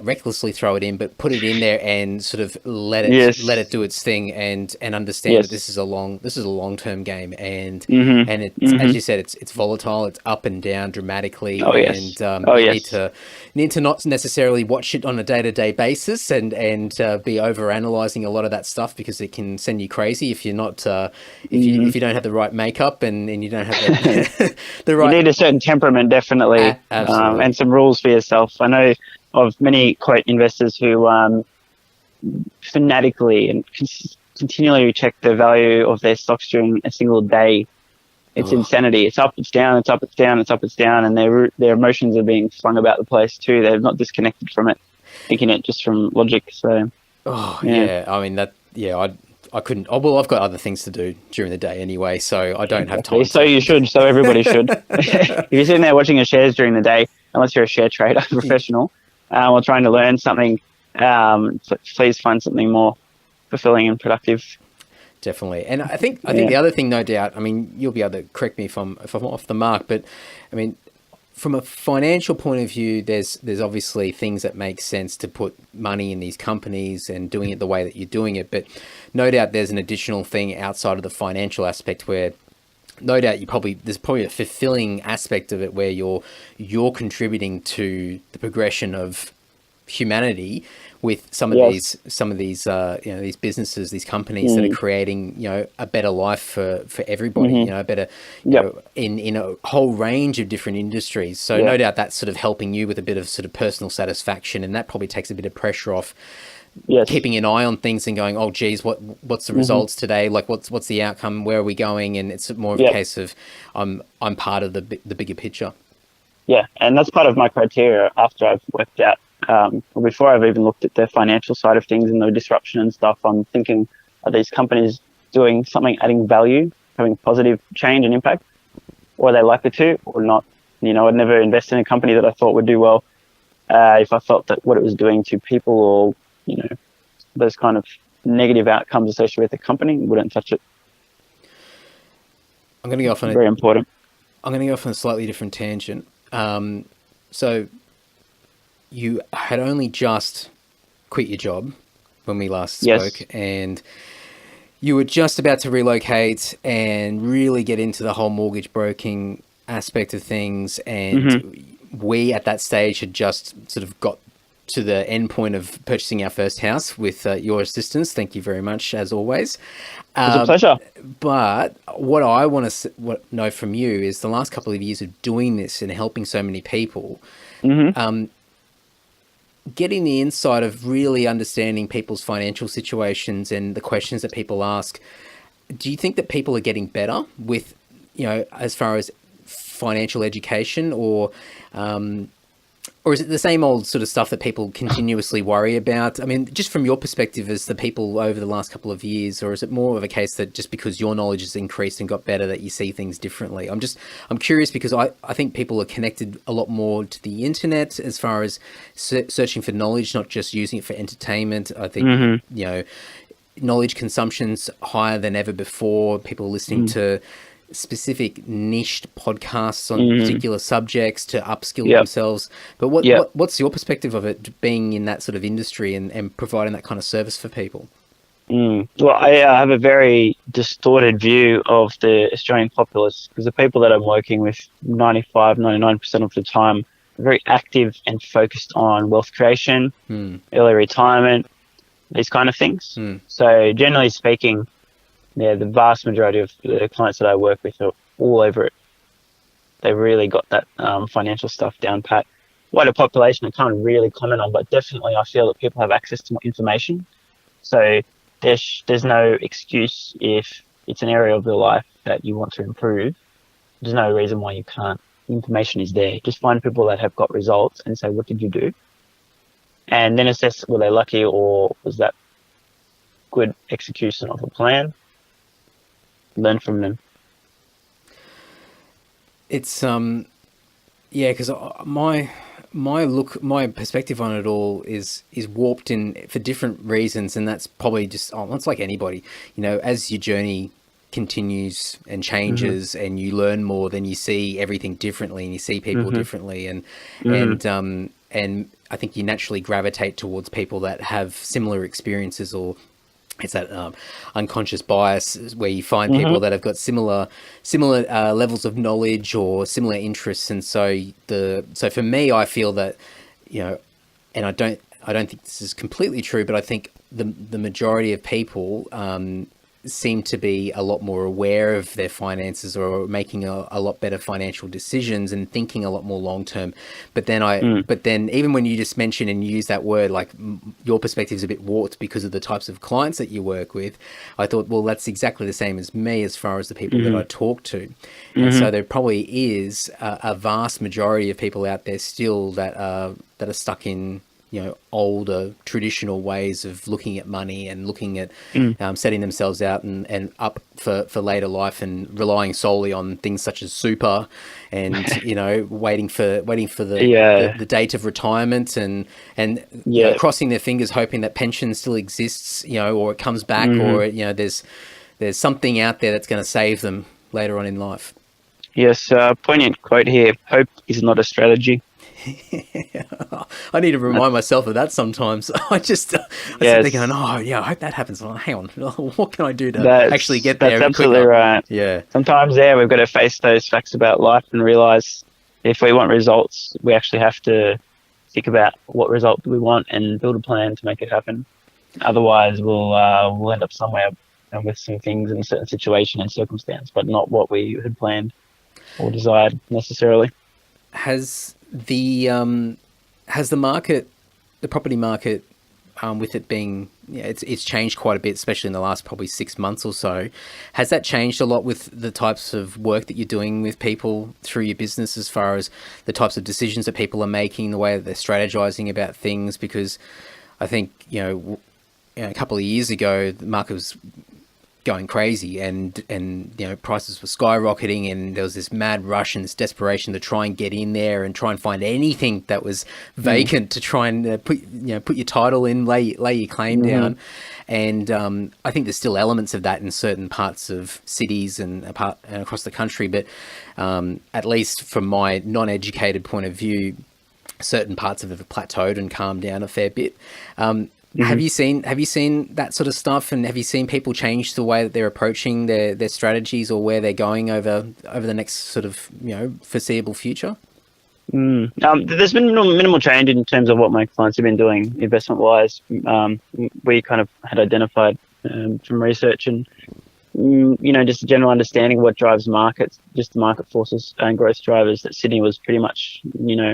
recklessly throw it in, but put it in there and sort of let it do its thing and understand that this is a long-term game, and it's as you said, it's volatile, it's up and down dramatically. You need to not necessarily watch it on a day-to-day basis and be over analyzing a lot of that stuff, because it can send you crazy if you're not if you don't have the right makeup and you don't have the right. You need a certain temperament, definitely, and some rules for yourself. I know of many quote investors who fanatically and continually check the value of their stocks during a single day. It's insanity. It's up, it's down, it's up, it's down, it's up, it's down, and their emotions are being flung about the place too. They're not disconnected from it, thinking it just from logic. So, I couldn't. Oh, well, I've got other things to do during the day anyway, so I don't have time. So you should. So everybody should. If you're sitting there watching your shares during the day, unless you're a share trader, professional, or trying to learn something, please find something more fulfilling and productive. Definitely. And I think the other thing, no doubt, you'll be able to correct me if I'm off the mark, but from a financial point of view, there's obviously things that make sense to put money in these companies and doing it the way that you're doing it. But no doubt there's an additional thing outside of the financial aspect where no doubt there's probably a fulfilling aspect of it where you're contributing to the progression of humanity with some of these these businesses, these companies that are creating a better life for everybody, a better in a whole range of different industries. So no doubt that's sort of helping you with a bit of sort of personal satisfaction, and that probably takes a bit of pressure off keeping an eye on things and going, oh geez, what's the results today, like what's the outcome, where are we going? And it's more of a case of I'm part of the bigger picture. Yeah, and that's part of my criteria after I've worked out. Or before I've even looked at the financial side of things and the disruption and stuff, I'm thinking, are these companies doing something, adding value, having positive change and impact, or are they likely to, or not? You know, I'd never invest in a company that I thought would do well if I felt that what it was doing to people, or, you know, those kind of negative outcomes associated with the company, wouldn't touch it. I'm going to go off on very important. I'm going to go off on a slightly different tangent. So you had only just quit your job when we last spoke, and you were just about to relocate and really get into the whole mortgage broking aspect of things. And we at that stage had just sort of got to the end point of purchasing our first house with your assistance. Thank you very much, as always. It's a pleasure. But what I want to know from you is the last couple of years of doing this and helping so many people, getting the insight of really understanding people's financial situations and the questions that people ask. Do you think that people are getting better with, you know, as far as financial education, or is it the same old sort of stuff that people continuously worry about? I mean, just from your perspective as the people over the last couple of years, or is it more of a case that just because your knowledge has increased and got better that you see things differently? I'm curious because I think people are connected a lot more to the internet as far as searching for knowledge, not just using it for entertainment. I think, you know, knowledge consumption's higher than ever before. People are listening to specific niched podcasts on particular subjects to upskill themselves. But what's your perspective of it, being in that sort of industry and providing that kind of service for people? Well, I have a very distorted view of the Australian populace, because the people that I'm working with 99% of the time are very active and focused on wealth creation, early retirement, these kind of things. So generally speaking, yeah, the vast majority of the clients that I work with are all over it. They've really got that financial stuff down pat. Wider population I can't really comment on, but definitely I feel that people have access to more information. So there's no excuse if it's an area of your life that you want to improve. There's no reason why you can't. The information is there. Just find people that have got results and say, what did you do? And then assess, were they lucky, or was that good execution of a plan? Learn from them. It's because my perspective on it all is warped in for different reasons, and that's probably just it's like anybody, you know, as your journey continues and changes and you learn more, then you see everything differently and you see people differently, and I think you naturally gravitate towards people that have similar experiences, or it's that unconscious bias where you find people that have got similar levels of knowledge or similar interests. And so for me, I feel that, you know, and I don't think this is completely true, but I think the majority of people seem to be a lot more aware of their finances, or making a lot better financial decisions and thinking a lot more long term. But then even when you just mention and use that word, like your perspective is a bit warped because of the types of clients that you work with, I thought, well, that's exactly the same as me as far as the people that I talk to. And so there probably is a vast majority of people out there still that are stuck in, you know, older traditional ways of looking at money and looking at setting themselves out and up for later life, and relying solely on things such as super, and you know, waiting for the date of retirement, and you know, crossing their fingers hoping that pension still exists, you know, or it comes back, or you know, there's something out there that's going to save them later on in life. Yes, poignant quote here: hope is not a strategy. I need to remind myself of that sometimes. I sit there going, oh yeah, I hope that happens. Oh, hang on, what can I do to actually get there? That's absolutely right. Yeah. Sometimes, we've got to face those facts about life and realize if we want results, we actually have to think about what result do we want and build a plan to make it happen. Otherwise, we'll end up somewhere with some things in a certain situation and circumstance, but not what we had planned or desired necessarily. Has the market, the property market, with it being it's changed quite a bit, especially in the last probably 6 months or so. Has that changed a lot with the types of work that you're doing with people through your business, as far as the types of decisions that people are making, the way that they're strategizing about things? Because I think, a couple of years ago, the market was going crazy, and prices were skyrocketing, and there was this mad rush and this desperation to try and get in there and try and find anything that was vacant to try and put your title in, lay your claim down. And I think there's still elements of that in certain parts of cities and across the country, but at least from my non-educated point of view, certain parts of it have plateaued and calmed down a fair bit. Have you seen that sort of stuff, and have you seen people change the way that they're approaching their strategies, or where they're going over the next sort of foreseeable future? There's been minimal change in terms of what my clients have been doing investment wise. We kind of had identified from research and just a general understanding of what drives markets, just the market forces and growth drivers, that Sydney was pretty much,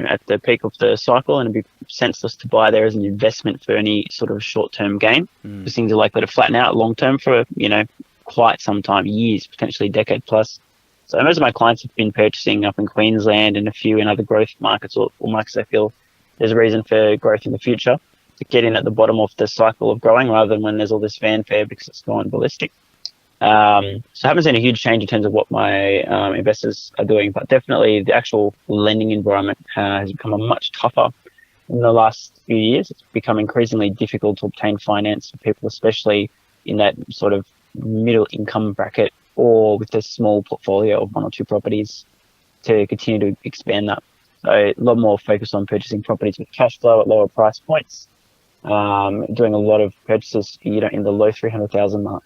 at the peak of the cycle, and it'd be senseless to buy there as an investment for any sort of short-term gain, because things are likely to flatten out long-term for, quite some time, years, potentially a decade plus. So most of my clients have been purchasing up in Queensland and a few in other growth markets or markets they feel there's a reason for growth in the future, to get in at the bottom of the cycle of growing, rather than when there's all this fanfare because it's gone ballistic. So I haven't seen a huge change in terms of what my investors are doing, but definitely the actual lending environment has become a much tougher in the last few years. It's become increasingly difficult to obtain finance for people, especially in that sort of middle income bracket, or with a small portfolio of 1 or 2 properties, to continue to expand that. So a lot more focus on purchasing properties with cash flow at lower price points, doing a lot of purchases in the low 300,000 mark.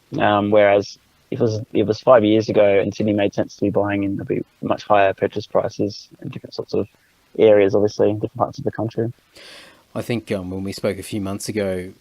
Whereas if it was 5 years ago and Sydney made sense to be buying in, there'd be much higher purchase prices in different sorts of areas, obviously, in different parts of the country. I think when we spoke a few months ago,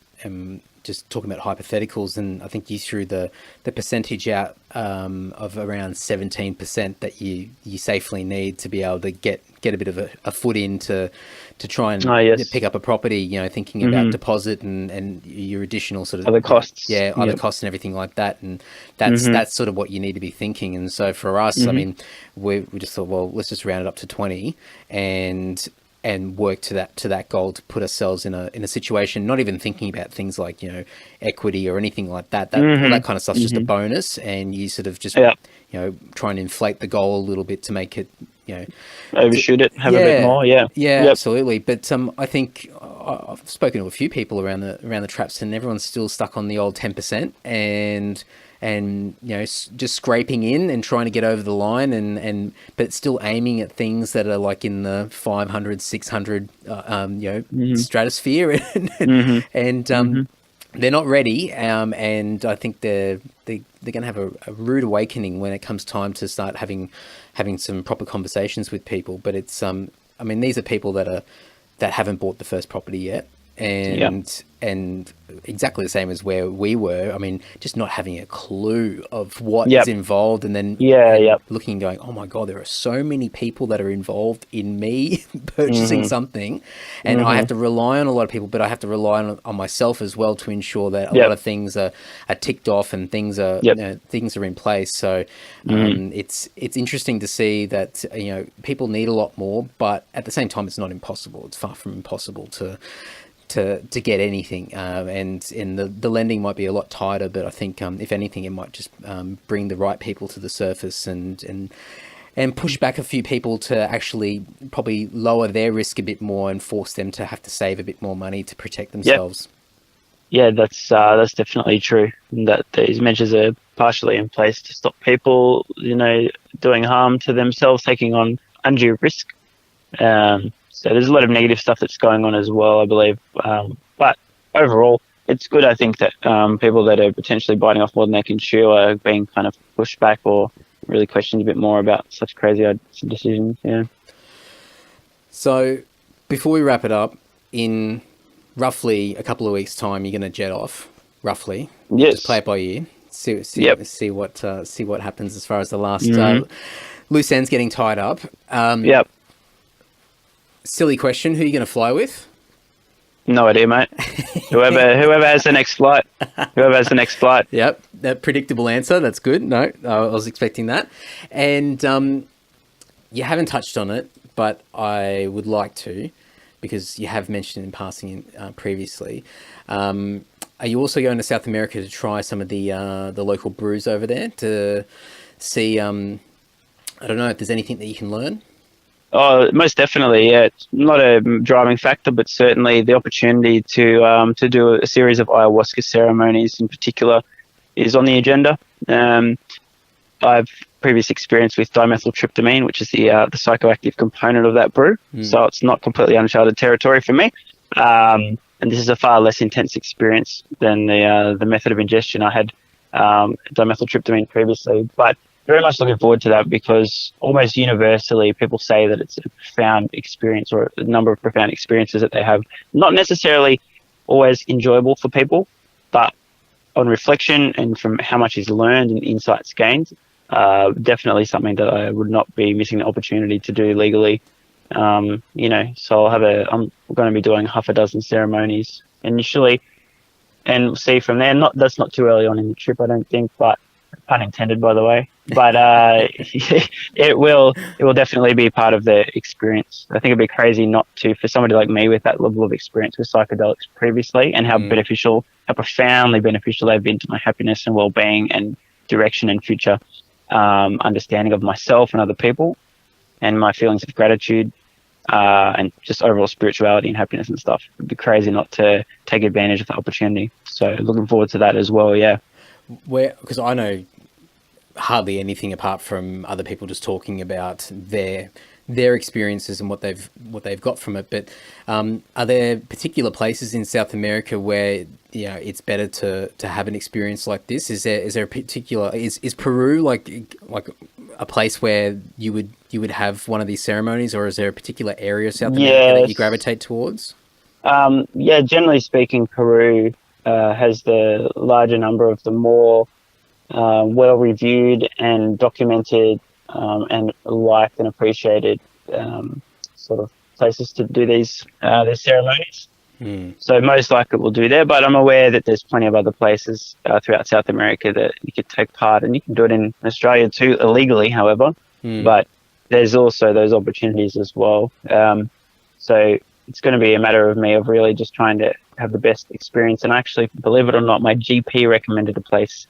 just talking about hypotheticals, and I think you threw the percentage out of around 17% that you safely need to be able to get a bit of a foot in to try and pick up a property, thinking about deposit and your additional sort of other costs. Other costs and everything like that. And that's sort of what you need to be thinking. And so for us, I mean, we just thought, well, let's just round it up to 20 and work to that goal, to put ourselves in a situation, not even thinking about things like, equity or anything like that. All that kind of stuff's just a bonus, and you sort of just, try and inflate the goal a little bit to make it, overshoot it, have a bit more. Yeah, absolutely. But I think I've spoken to a few people around the traps, and everyone's still stuck on the old 10%, and just scraping in and trying to get over the line, but still aiming at things that are like in the 500, 600 stratosphere, and they're not ready, and I think they're going to have a rude awakening when it comes time to start having some proper conversations with people. But it's these are people that haven't bought the first property yet, and exactly the same as where we were. I mean, just not having a clue of what is involved, and then looking and going, oh my God, there are so many people that are involved in me purchasing something, and I have to rely on a lot of people, but I have to rely on myself as well to ensure that a lot of things are ticked off and things are things are in place. So it's interesting to see that people need a lot more, but at the same time, it's not impossible. It's far from impossible to get anything, and the lending might be a lot tighter, but I think if anything, it might just bring the right people to the surface and push back a few people to actually probably lower their risk a bit more and force them to have to save a bit more money to protect themselves. Yeah, that's definitely true. That these measures are partially in place to stop people, doing harm to themselves, taking on undue risk. So there's a lot of negative stuff that's going on as well, I believe. But overall, it's good, I think, that people that are potentially biting off more than they can chew are being kind of pushed back or really questioned a bit more about such crazy decisions. Yeah. So before we wrap it up, in roughly a couple of weeks' time, you're going to jet off, roughly. Yes. Just play it by ear. See what happens as far as the last loose ends getting tied up. Silly question. Who are you going to fly with? No idea, mate. Whoever has the next flight. Yep, that predictable answer. That's good. No, I was expecting that. And you haven't touched on it, but I would like to, because you have mentioned in passing previously. Are you also going to South America to try some of the local brews over there to see? I don't know if there's anything that you can learn. Oh, most definitely. Yeah, it's not a driving factor, but certainly the opportunity to do a series of ayahuasca ceremonies in particular is on the agenda. I've previous experience with dimethyltryptamine, which is the psychoactive component of that brew, so it's not completely uncharted territory for me. And this is a far less intense experience than the method of ingestion I had dimethyltryptamine previously, but very much looking forward to that, because almost universally people say that it's a profound experience, or a number of profound experiences that they have. Not necessarily always enjoyable for people, but on reflection and from how much is learned and insights gained, definitely something that I would not be missing the opportunity to do legally. So I'm going to be doing half a dozen ceremonies initially, and we'll see from there. That's not too early on in the trip, I don't think, but pun intended, by the way. But it will definitely be part of the experience. I think it'd be crazy not to, for somebody like me with that level of experience with psychedelics previously, and how profoundly beneficial they've been to my happiness and well-being and direction and future understanding of myself and other people, and my feelings of gratitude, and just overall spirituality and happiness and stuff. It'd be crazy not to take advantage of the opportunity. So looking forward to that as well. Yeah. Because I know hardly anything apart from other people just talking about their experiences and what they've got from it. But are there particular places in South America where it's better to have an experience like this? Is there a particular is Peru like a place where you would have one of these ceremonies, or is there a particular area of South America that you gravitate towards? Generally speaking, Peru has the larger number of the more well-reviewed and documented and liked and appreciated sort of places to do these ceremonies. So most likely we'll do there, but I'm aware that there's plenty of other places throughout South America that you could take part, and you can do it in Australia too, illegally, however. But there's also those opportunities as well. So it's going to be a matter of me of really just trying to have the best experience. And actually, believe it or not, my GP recommended a place.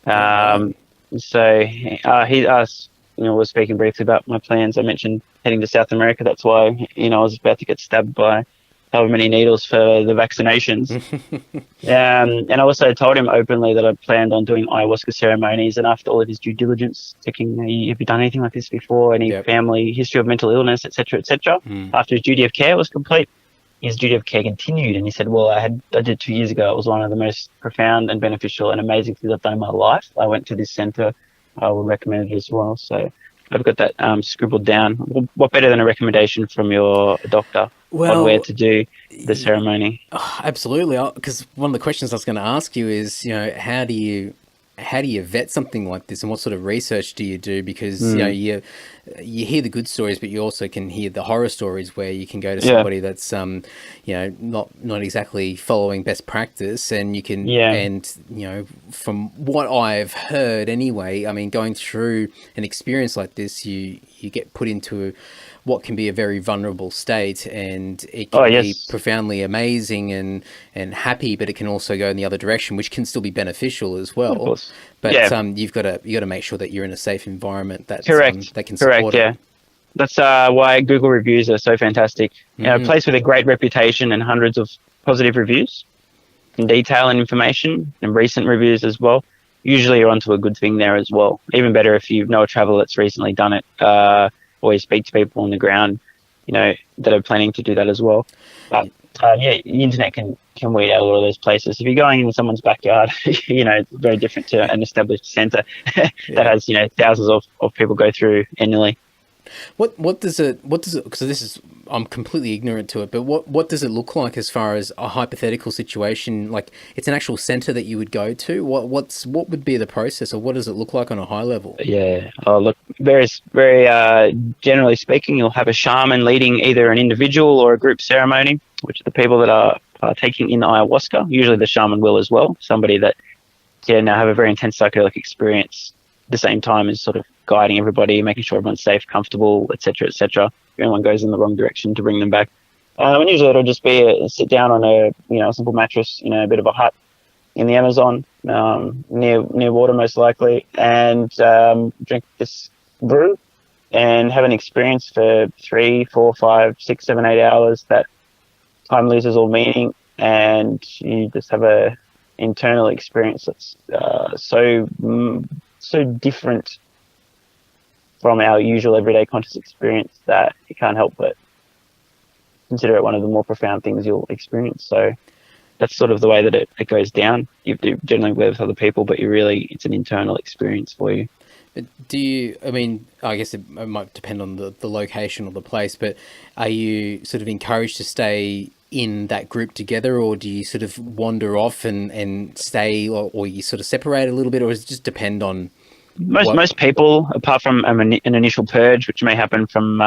So he asked, was speaking briefly about my plans. I mentioned heading to South America. That's why, I was about to get stabbed by however many needles for the vaccinations. And I also told him openly that I planned on doing ayahuasca ceremonies. And after all of his due diligence, checking, have you done anything like this before? Any family history of mental illness, etc., etc. After his duty of care was complete, his duty of care continued, and he said, well, I did 2 years ago. It was one of the most profound and beneficial and amazing things I've done in my life. I went to this center. I would recommend it as well. So I've got that scribbled down. What better than a recommendation from your doctor on where to do the ceremony? Oh, absolutely. Because one of the questions I was going to ask you is, how do you vet something like this, and what sort of research do you do? Because you hear the good stories, but you also can hear the horror stories where you can go to somebody that's not exactly following best practice, and you can and from what I've heard anyway, I mean, going through an experience like this, you get put into what can be a very vulnerable state, and it can be profoundly amazing and happy, but it can also go in the other direction, which can still be beneficial as well. Of course. But you've got to make sure that you're in a safe environment that can support it. That's why Google reviews are so fantastic. A place with a great reputation and hundreds of positive reviews and detail and information, and recent reviews as well. Usually you're onto a good thing there as well. Even better if you know a traveler that's recently done it. Always speak to people on the ground, that are planning to do that as well. But the internet can weed out a lot of those places. If you're going in someone's backyard, it's very different to an established centre that has thousands of people go through annually. What does it because I'm completely ignorant to it, but what does it look like as far as a hypothetical situation? Like, it's an actual center that you would go to. What would be the process, or what does it look like on a high level? Look, very generally speaking, you'll have a shaman leading either an individual or a group ceremony, which are the people that are partaking in ayahuasca. Usually the shaman will as well, somebody that now have a very intense psychedelic experience at the same time as sort of guiding everybody, making sure everyone's safe, comfortable, etc., etc. If anyone goes in the wrong direction, to bring them back. And usually it'll just be sit down on a simple mattress, a bit of a hut in the Amazon, near water most likely, and drink this brew and have an experience for 3, 4, 5, 6, 7, 8 hours that time loses all meaning, and you just have a internal experience that's so different from our usual everyday conscious experience that you can't help but consider it one of the more profound things you'll experience. So that's sort of the way that it goes down. You do generally live with other people, but it's an internal experience for you. But I guess it might depend on the location or the place, but are you sort of encouraged to stay in that group together, or do you sort of wander off and stay, or you sort of separate a little bit, or does it just depend on most people, apart from an initial purge, which may happen from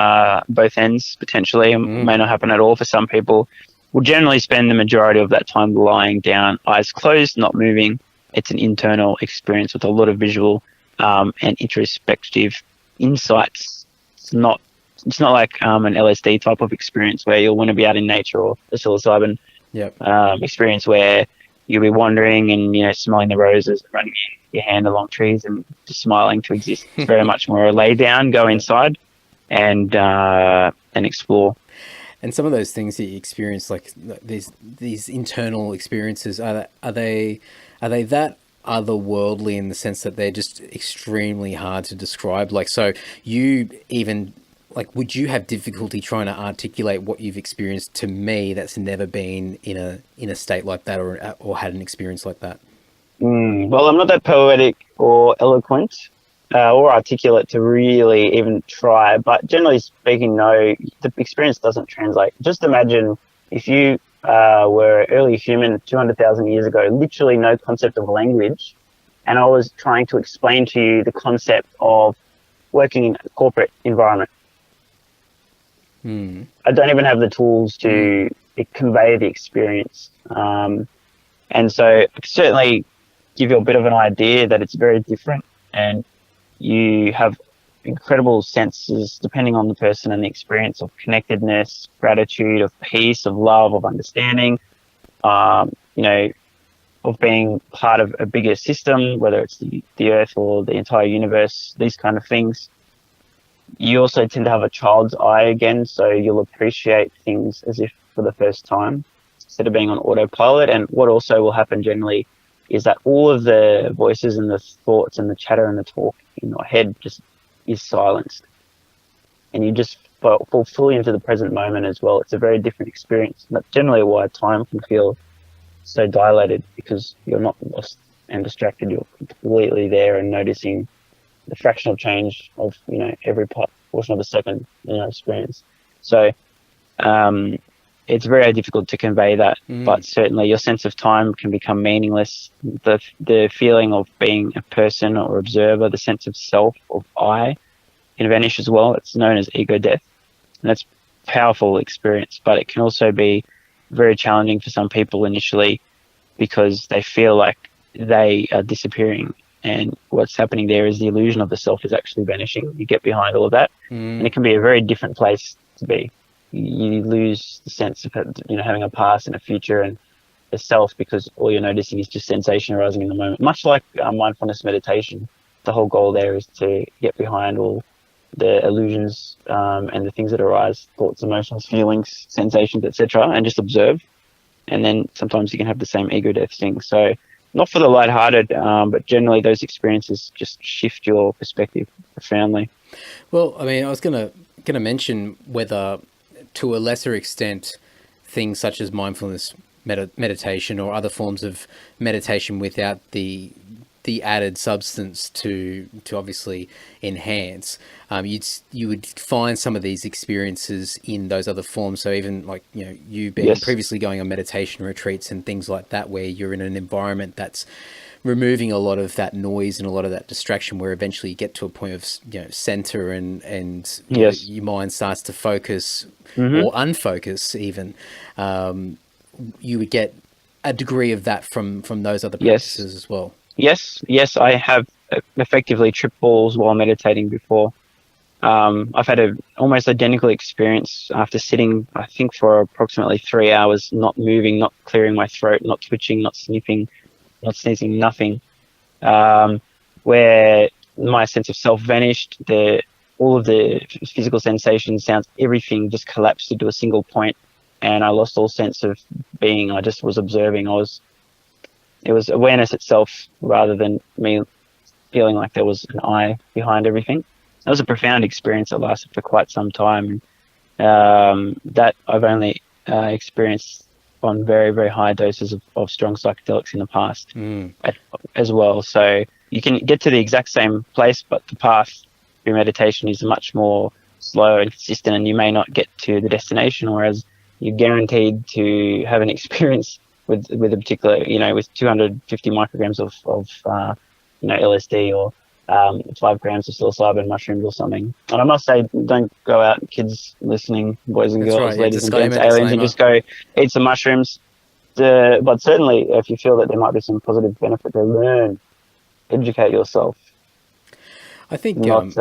both ends potentially, and may not happen at all for some people, will generally spend the majority of that time lying down, eyes closed, not moving. It's an internal experience with a lot of visual and introspective insights. It's not like an LSD type of experience where you'll want to be out in nature, or the psilocybin experience where you'll be wandering and smelling the roses, running your hand along trees and just smiling to exist. It's very much more a lay down, go inside and explore. And some of those things that you experience, like these internal experiences, are they that otherworldly in the sense that they're just extremely hard to describe? Like, so you even, like, would you have difficulty trying to articulate what you've experienced to me that's never been in a state like that, or had an experience like that? Well, I'm not that poetic or eloquent or articulate to really even try, but generally speaking, no, the experience doesn't translate. Just imagine if you were an early human 200,000 years ago, literally no concept of language, and I was trying to explain to you the concept of working in a corporate environment. I don't even have the tools to convey the experience. And so I can certainly give you a bit of an idea that it's very different, and you have incredible senses depending on the person and the experience of connectedness, gratitude, of peace, of love, of understanding, of being part of a bigger system, whether it's the earth or the entire universe, these kind of things. You also tend to have a child's eye again, so you'll appreciate things as if for the first time instead of being on autopilot. And what also will happen generally is that all of the voices and the thoughts and the chatter and the talk in your head just is silenced, and you just fall fully into the present moment as well. It's a very different experience. And that's generally why time can feel so dilated, because you're not lost and distracted. You're completely there and noticing the fractional change of every portion of a second experience. So it's very difficult to convey that, but certainly your sense of time can become meaningless. The feeling of being a person or observer, the sense of self, of I, can vanish as well. It's known as ego death, and that's a powerful experience, but it can also be very challenging for some people initially, because they feel like they are disappearing, and what's happening there is the illusion of the self is actually vanishing. You get behind all of that, and it can be a very different place to be. You lose the sense of having a past and a future and a self, because all you're noticing is just sensation arising in the moment. Much like mindfulness meditation, the whole goal there is to get behind all the illusions and the things that arise, thoughts, emotions, feelings, sensations, etc., and just observe. And then sometimes you can have the same ego death thing. So not for the lighthearted, but generally those experiences just shift your perspective profoundly. Well, I mean, I was gonna mention whether, to a lesser extent, things such as mindfulness meditation or other forms of meditation without the added substance to obviously enhance, you would find some of these experiences in those other forms. So even like you being previously going on meditation retreats and things like that, where you're in an environment that's removing a lot of that noise and a lot of that distraction, where eventually you get to a point of center and your mind starts to focus or unfocus even. you would get a degree of that from those other practices as well. Yes, I have effectively tripped balls while meditating before. I've had an almost identical experience after sitting, I think, for approximately 3 hours, not moving, not clearing my throat, not twitching, not sniffing, not sneezing, nothing, where my sense of self vanished. All of the physical sensations, sounds, everything just collapsed into a single point, and I lost all sense of being. I just was observing. It was awareness itself rather than me feeling like there was an I behind everything. That was a profound experience that lasted for quite some time. That I've only experienced on very, very high doses of strong psychedelics in the past as well. So you can get to the exact same place, but the path through meditation is much more slow and consistent, and you may not get to the destination, whereas you're guaranteed to have an experience with a particular, with 250 micrograms of LSD or 5 grams of psilocybin mushrooms or something. And I must say, don't go out, kids listening, boys and girls, ladies and gents, aliens, and just go eat some mushrooms. But certainly, if you feel that there might be some positive benefit to learn, educate yourself. I think, I've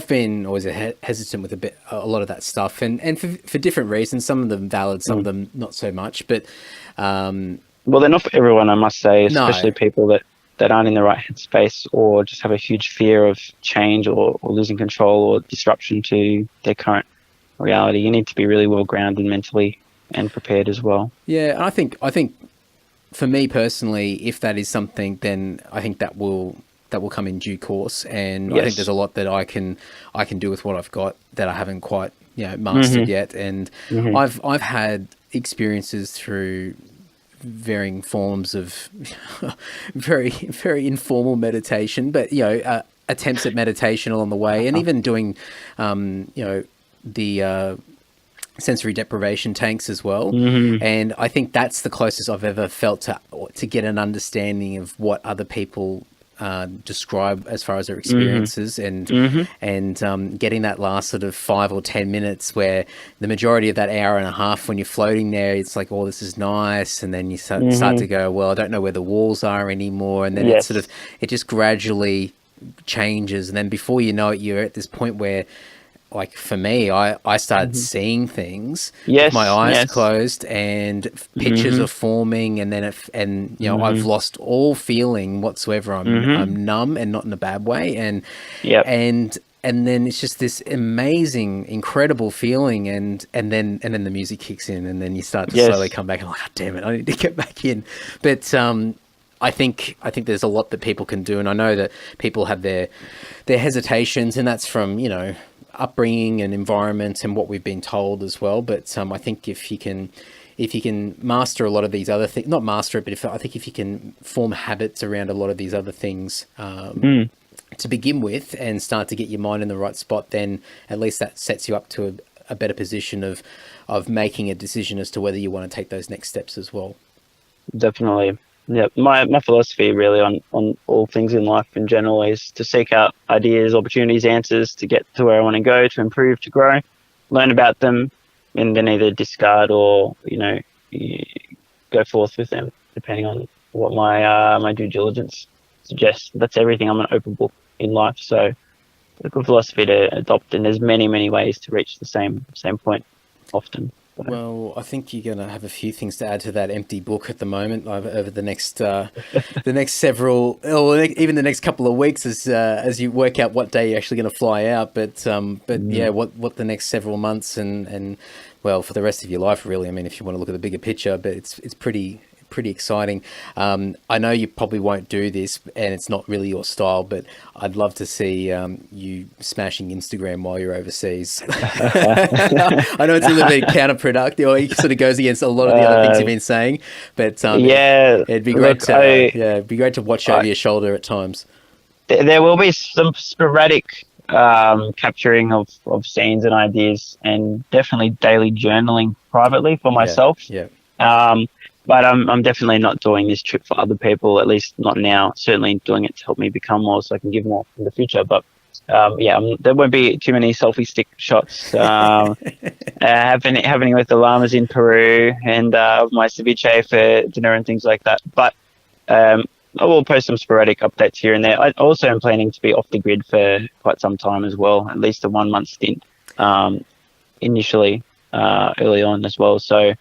been always hesitant with a lot of that stuff, and for different reasons. Some of them valid, some of them not so much. But well, they're not for everyone, I must say, especially people that aren't in the right headspace or just have a huge fear of change or losing control or disruption to their current reality. You need to be really well grounded mentally and prepared as well. Yeah, and I think for me personally, if that is something, then I think that will come in due course. And I think there's a lot that I can do with what I've got that I haven't quite mastered yet. And I've had experiences through varying forms of very, very informal meditation, but attempts at meditation along the way, and even doing the sensory deprivation tanks as well. And I think that's the closest I've ever felt to get an understanding of what other people describe as far as their experiences, and getting that last sort of 5 or 10 minutes, where the majority of that hour and a half when you're floating there, it's like, oh, this is nice, and then you start to go, well, I don't know where the walls are anymore, and then it just gradually changes, and then before you know it, you're at this point where, like for me, I started seeing things with my eyes closed, and pictures are forming, and then I've lost all feeling whatsoever. I'm numb, and not in a bad way, and then it's just this amazing, incredible feeling, and then the music kicks in, and then you start to slowly come back, and like, oh, damn it, I need to get back in. But I think there's a lot that people can do, and I know that people have their hesitations, and that's from upbringing and environment and what we've been told as well. But I think if you can master a lot of these other things, not master it, but I think if you can form habits around a lot of these other things to begin with, and start to get your mind in the right spot, then at least that sets you up to a better position of making a decision as to whether you want to take those next steps as well. Definitely. Yeah, my philosophy really on all things in life in general is to seek out ideas, opportunities, answers to get to where I want to go, to improve, to grow, learn about them, and then either discard or go forth with them, depending on what my due diligence suggests. That's everything. I'm an open book in life, so it's a good philosophy to adopt, and there's many, many ways to reach the same point often. Well, I think you're going to have a few things to add to that empty book at the moment over the next several, or even the next couple of weeks, as you work out what day you're actually going to fly out. But what the next several months and well, for the rest of your life, really. I mean, if you want to look at the bigger picture, but it's pretty exciting. I know you probably won't do this, and it's not really your style, but I'd love to see you smashing Instagram while you're overseas. I know it's a little bit counterproductive, or it sort of goes against a lot of the other things you've been saying, but it'd be great it'd be great to watch over your shoulder at times. There will be some sporadic capturing of scenes and ideas, and definitely daily journaling privately for myself. But I'm definitely not doing this trip for other people, at least not now. Certainly doing it to help me become more, so I can give more in the future. But there won't be too many selfie stick shots happening with the llamas in Peru and my ceviche for dinner and things like that. But I will post some sporadic updates here and there. I also am planning to be off the grid for quite some time as well, at least a 1 month stint initially early on as well. So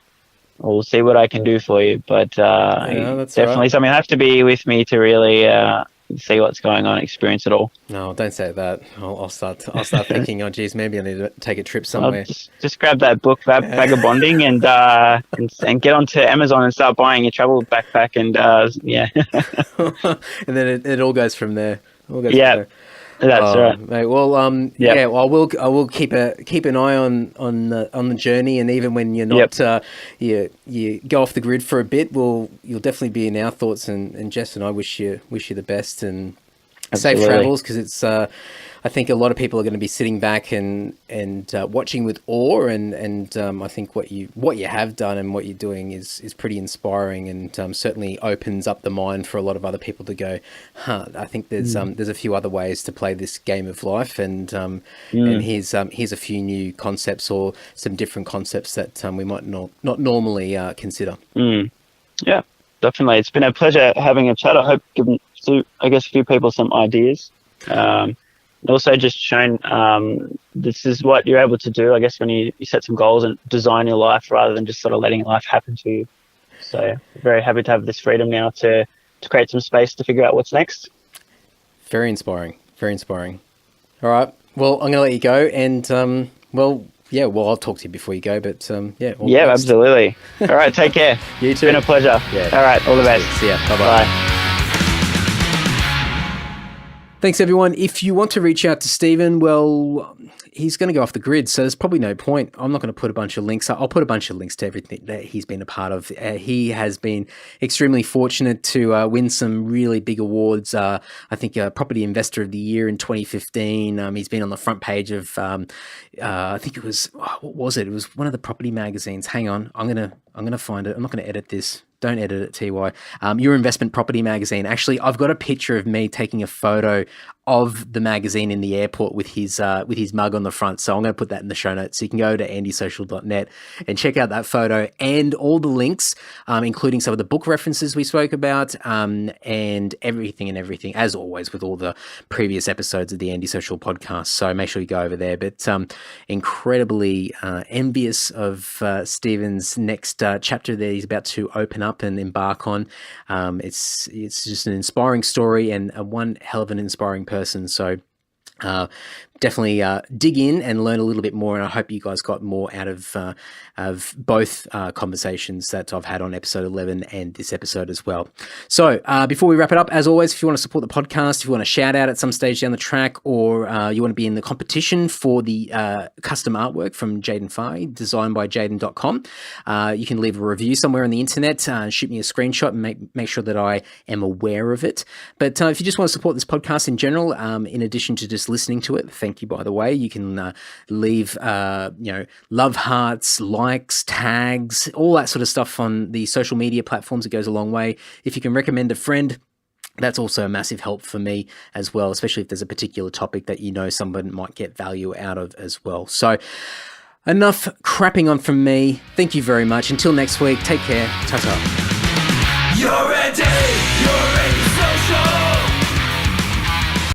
we'll see what I can do for you. But definitely something I have to be with me to really see what's going on, experience it all. No, don't say that. I'll start thinking, oh geez, maybe I need to take a trip somewhere. Just grab that book, Vagabonding, and get onto Amazon and start buying your travel backpack, and and then it all goes from there. That's right, mate. Well, I will keep an eye on the journey, and even when you're not, you go off the grid for a bit, you'll definitely be in our thoughts. And Jess and I wish you the best and safe travels, because it's I think a lot of people are going to be sitting back and watching with awe, and I think what you have done and what you're doing is pretty inspiring, and certainly opens up the mind for a lot of other people to go, I think there's a few other ways to play this game of life, and here's a few new concepts or some different concepts that we might not normally consider. Yeah, definitely. It's been a pleasure having a chat. I hope given a few people some ideas. Also just shown this is what you're able to do, I guess, when you set some goals and design your life rather than just sort of letting life happen to you. So very happy to have this freedom now to create some space to figure out what's next. Very inspiring. Very inspiring. All right. Well, I'm going to let you go. And, I'll talk to you before you go. But, absolutely. All right. Take care. You too. It's been a pleasure. Yeah. All right. All the best. See ya. Bye-bye. Bye. Thanks, everyone. If you want to reach out to Stephen, well, he's going to go off the grid, so there's probably no point. I'm not going to put a bunch of links. I'll put a bunch of links to everything that he's been a part of. He has been extremely fortunate to win some really big awards. I think Property Investor of the Year in 2015. He's been on the front page of, I think it was, what was it? It was one of the property magazines. Hang on, I'm gonna find it. I'm not going to edit this. Don't edit it, TY. Your Investment Property Magazine. Actually, I've got a picture of me taking a photo of the magazine in the airport with his mug on the front. So I'm going to put that in the show notes. So you can go to andysocial.net and check out that photo and all the links, including some of the book references we spoke about, and everything, as always, with all the previous episodes of the Andy Social podcast. So make sure you go over there. But incredibly envious of Stephen's next chapter that he's about to open up and embark on. It's just an inspiring story and one hell of an inspiring person. So definitely dig in and learn a little bit more, and I hope you guys got more out of both conversations that I've had on episode 11 and this episode as well. So before we wrap it up, as always, if you want to support the podcast, if you want to shout out at some stage down the track, or you want to be in the competition for the custom artwork from Jaden Fahey, designed by Jaden.com, you can leave a review somewhere on the internet, shoot me a screenshot and make sure that I am aware of it. But if you just want to support this podcast in general, in addition to just listening to it, thank you, by the way. You can leave, love hearts, likes, tags, all that sort of stuff on the social media platforms. It goes a long way. If you can recommend a friend, that's also a massive help for me as well, especially if there's a particular topic that you know someone might get value out of as well. So enough crapping on from me. Thank you very much. Until next week, take care. Ta-ta.